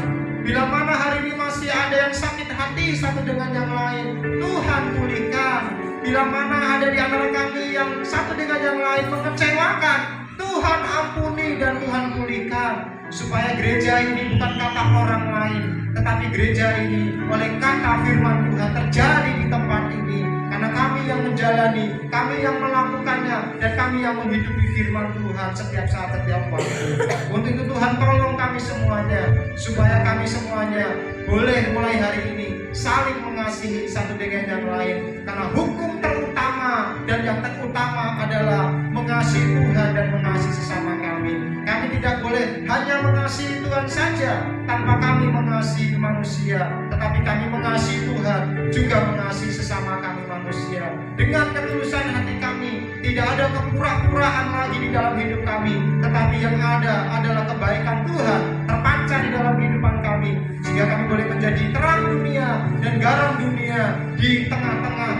Bila mana hari ini masih ada yang sakit hati satu dengan yang lain, Tuhan pulihkan. Bila mana ada di antara kami yang satu dengan yang lain mengecewakan, Tuhan ampuni dan Tuhan pulihkan. Supaya gereja ini bukan kata orang lain, tetapi gereja ini oleh kata firman Tuhan terjadi di tempat ini. Karena kami yang menjalani, kami yang melakukannya, dan kami yang menghidupi firman Tuhan setiap saat, setiap waktu. Untuk itu Tuhan tolong kami semuanya, supaya kami semuanya boleh mulai hari ini saling mengasihi satu dengan yang lain. Karena hukum terutama dan yang terutama adalah mengasihi Tuhan dan mengasihi sesama kami. Kami tidak boleh hanya mengasihi Tuhan saja tanpa kami mengasihi manusia, tetapi kami mengasihi Tuhan juga mengasihi sesama kami manusia. Dengan ketulusan hati kami, tidak ada kepura-puraan lagi di dalam hidup kami, tetapi yang ada adalah kebaikan Tuhan terpancar di dalam kehidupan kami, sehingga kami boleh menjadi terang dunia dan garam dunia di tengah-tengah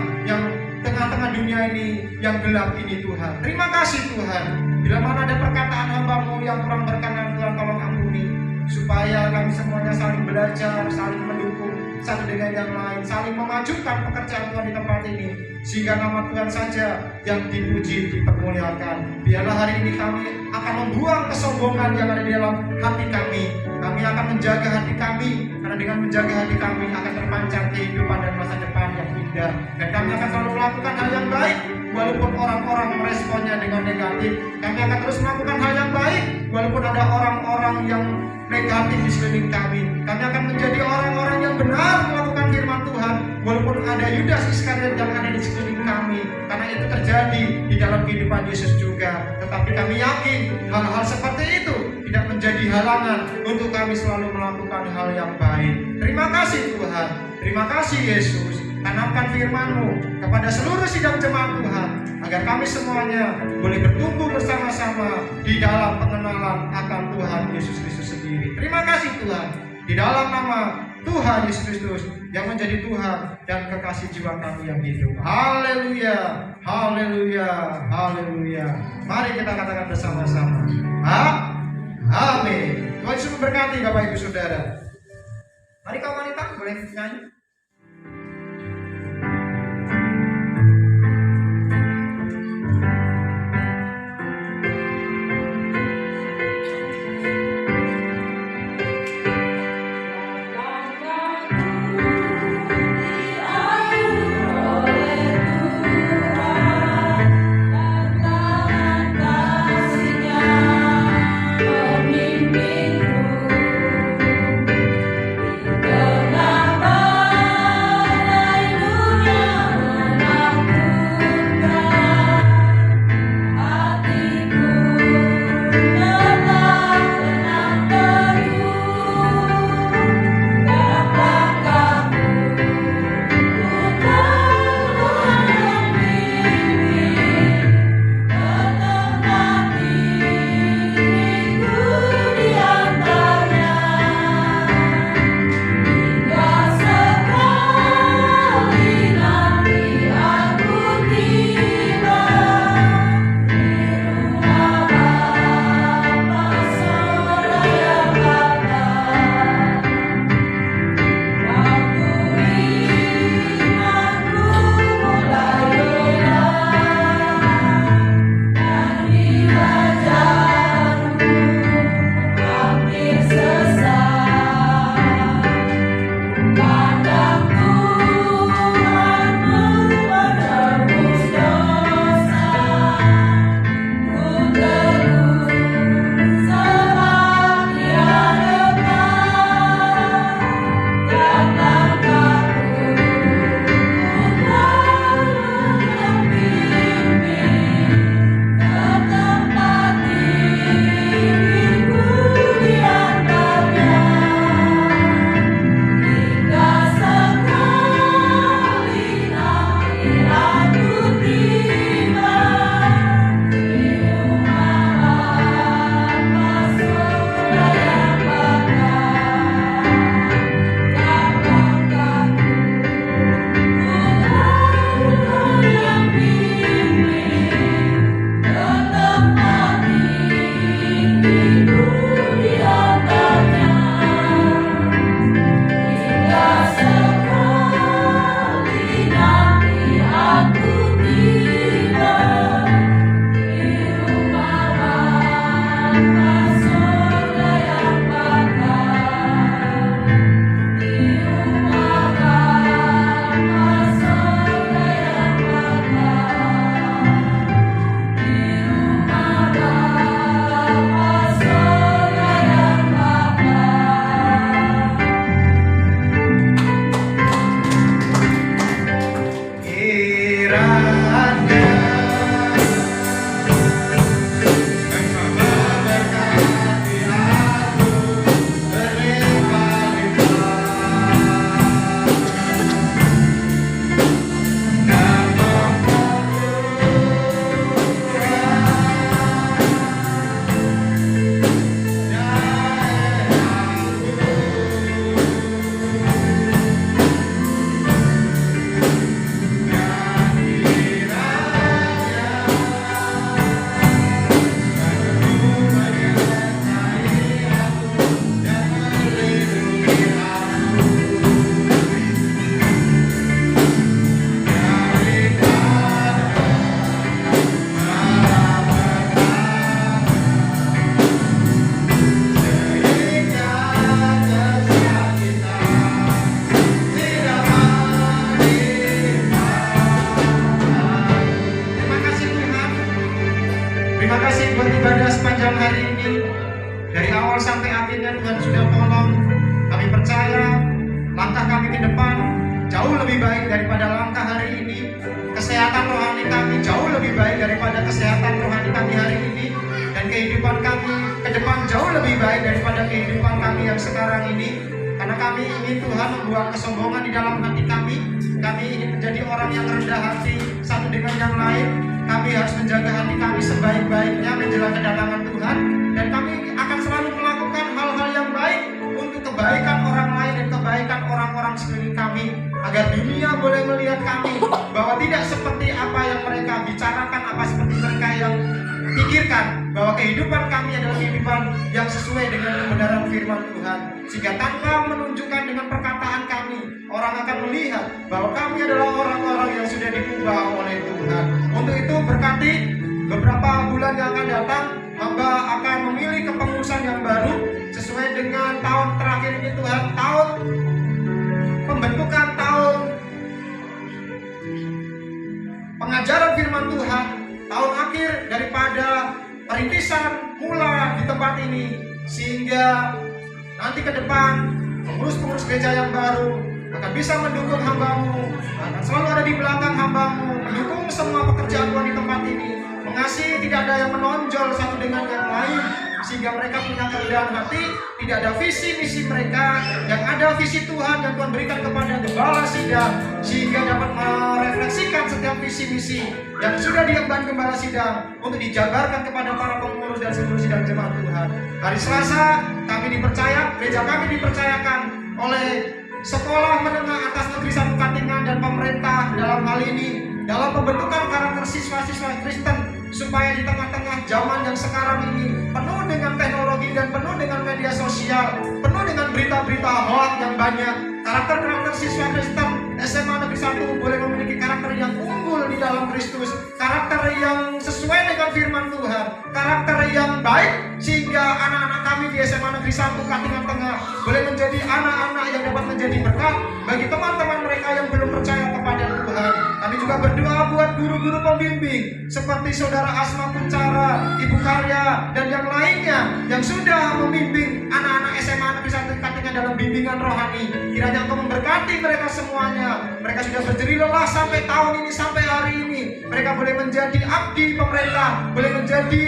dunia ini yang gelap ini Tuhan. Terima kasih Tuhan. Bila mana ada perkataan hamba-Mu yang kurang berkenan, Tuhan tolong ampuni, supaya kami semuanya saling belajar, saling mendukung satu dengan yang lain, saling memajukan pekerjaan Tuhan di tempat ini, sehingga nama Tuhan saja yang dipuji, dipermuliakan. Biarlah hari ini kami akan membuang kesombongan yang ada di dalam hati kami. Kami akan menjaga hati kami, karena dengan menjaga hati kami akan terpancar kehidupan dan masa depan yang indah. Dan kami akan selalu melakukan hal yang baik, walaupun orang-orang meresponnya dengan negatif. Kami akan terus melakukan hal yang baik, walaupun ada orang-orang yang negatif di sekeliling kami. Kami akan menjadi orang-orang yang benar melakukan firman Tuhan, walaupun ada Yudas Iskariot yang ada di sekeliling kami. Karena itu terjadi di dalam kehidupan Yesus juga. Tetapi kami yakin hal-hal seperti itu tidak menjadi halangan untuk kami selalu melakukan hal yang baik. Terima kasih Tuhan. Terima kasih Yesus. Tanamkan firman-Mu kepada seluruh sidang jemaat Tuhan, agar kami semuanya boleh bertumbuh bersama-sama di dalam pengenalan akan Tuhan Yesus Kristus sendiri. Terima kasih Tuhan. Di dalam nama Tuhan Yesus Kristus yang menjadi Tuhan dan kekasih jiwa kami yang hidup. Haleluya, haleluya, haleluya. Mari kita katakan bersama-sama. Amin. Tuhan Yesus memberkati Bapak Ibu Saudara. Mari kaum wanita boleh nyanyi. Kenapa Terima kasih buat ibadah sepanjang hari ini. Dari awal sampai akhirnya Tuhan sudah tolong. Kami percaya langkah kami ke depan jauh lebih baik daripada langkah hari ini. Kesehatan rohani kami jauh lebih baik daripada kesehatan rohani kami hari ini. Dan kehidupan kami ke depan jauh lebih baik daripada kehidupan kami yang sekarang ini. Karena kami ingin Tuhan membuang kesombongan di dalam hati kami. Kami ingin menjadi orang yang rendah hati satu dengan yang lain. Kami harus menjaga hati kami sebaik-baiknya menjelang kedatangan Tuhan. Dan kami akan selalu melakukan hal-hal yang baik untuk kebaikan orang lain dan kebaikan orang-orang sekeliling kami, agar dunia boleh melihat kami bahwa tidak seperti apa yang mereka bicarakan, apa seperti mereka yang pikirkan, bahwa kehidupan kami adalah kehidupan yang sesuai dengan kebenaran firman Tuhan. Sehingga tanpa menunjukkan dengan perkataan kami, orang akan melihat bahwa kami adalah orang-orang yang sudah diubah oleh Tuhan. Untuk itu berkati beberapa bulan yang akan datang, hamba akan memilih kepengurusan yang baru sesuai dengan tahun terakhir ini Tuhan, tahun pembentukan, tahun pengajaran firman Tuhan, tahun akhir daripada perintisan mula di tempat ini, sehingga nanti ke depan pengurus-pengurus gereja yang baru akan bisa mendukung hambamu, akan selalu ada di belakang hambamu, mendukung semua pekerjaan Tuhan di tempat ini, mengasihi, tidak ada yang menonjol satu dengan yang lain, sehingga mereka punya kerendahan hati. Tidak ada visi misi mereka, yang ada visi Tuhan yang Tuhan berikan kepada gembala sidang, sehingga dapat merefleksikan setiap visi misi yang sudah diemban gembala sidang untuk dijabarkan kepada para pengurus dan seluruh sidang jemaat Tuhan. Hari Selasa kami dipercaya, gereja kami dipercayakan oleh Sekolah Menengah Atas Negeri 1 Katingan dan pemerintah dalam hal ini dalam pembentukan karakter siswa-siswa Kristen, supaya di tengah-tengah zaman yang sekarang ini penuh dengan teknologi dan penuh dengan media sosial, penuh dengan berita-berita hoax yang banyak, karakter-karakter siswa Kristen SMA Negeri 1 boleh memiliki karakter yang unggul di dalam Kristus, karakter yang sesuai dengan firman Tuhan, karakter yang baik, sehingga anak-anak kami di SMA Negeri 1 Katingan Tengah boleh menjadi anak-anak yang dapat menjadi berkat bagi teman-teman mereka yang belum percaya kepada Tuhan. Kami juga berdoa buat guru-guru pembimbing seperti Saudara Asma Kuncara, Ibu Karya, dan yang lainnya yang sudah membimbing anak-anak SMA Negeri 1 Katingan dalam bimbingan rohani. Kiranya Engkau memberkati mereka semuanya. Mereka sudah berjeri lelah sampai tahun ini, sampai hari ini. Mereka boleh menjadi abdi pemerintah, boleh menjadi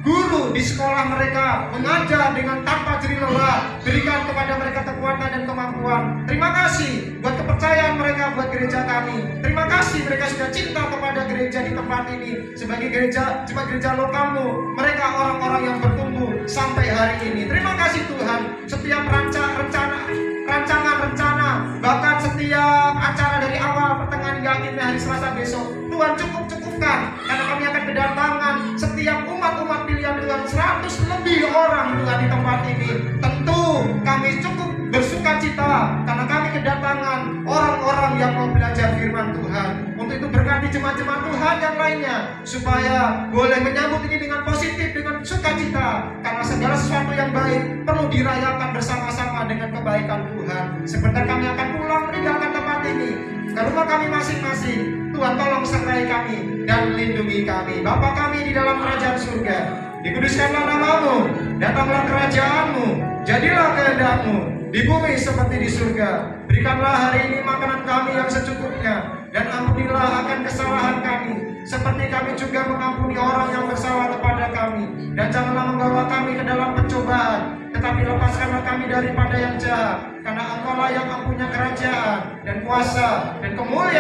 guru di sekolah mereka, mengajar dengan tanpa jeri lelah. Berikan kepada mereka kekuatan dan kemampuan. Terima kasih buat kepercayaan mereka buat gereja kami. Terima kasih mereka sudah cinta kepada gereja di tempat ini. Sebagai gereja, jemaat gereja lokalmu, mereka orang-orang yang bertumbuh sampai hari ini. Terima kasih Tuhan. Setiap rancangan-rencana, bahkan setiap acara dari awal, pertengahan hingga akhirnya hari Selasa besok, Tuhan cukupkan, karena kami akan kedatangan setiap umat-umat pilihan Tuhan, 100 lebih orang Tuhan di tempat ini. Tentu kami cukup bersuka cita karena kami kedatangan orang-orang yang mau belajar firman Tuhan. Untuk itu berkati jemaat-jemaat Tuhan yang lainnya, supaya boleh menyambut ini dengan positif, dengan sukacita, karena segala sesuatu yang baik perlu dirayakan bersama-sama dengan kebaikan Tuhan. Sebentar kami akan pulang meninggalkan tempat ini ke rumah kami masing-masing. Tuhan tolong sertai kami dan lindungi kami. Bapa kami di dalam kerajaan surga, dikuduskanlah namamu, datanglah kerajaanmu, jadilah kehendakmu di bumi seperti di surga. Berikanlah hari ini makanan kami yang secukupnya, dan ampunilah akan kesalahan kami, seperti kami juga mengampuni orang yang bersalah kepada kami. Dan janganlah membawa kami ke dalam pencobaan, tetapi lepaskanlah kami daripada yang jahat. Karena Engkau lah yang mempunyai kerajaan dan kuasa dan kemuliaan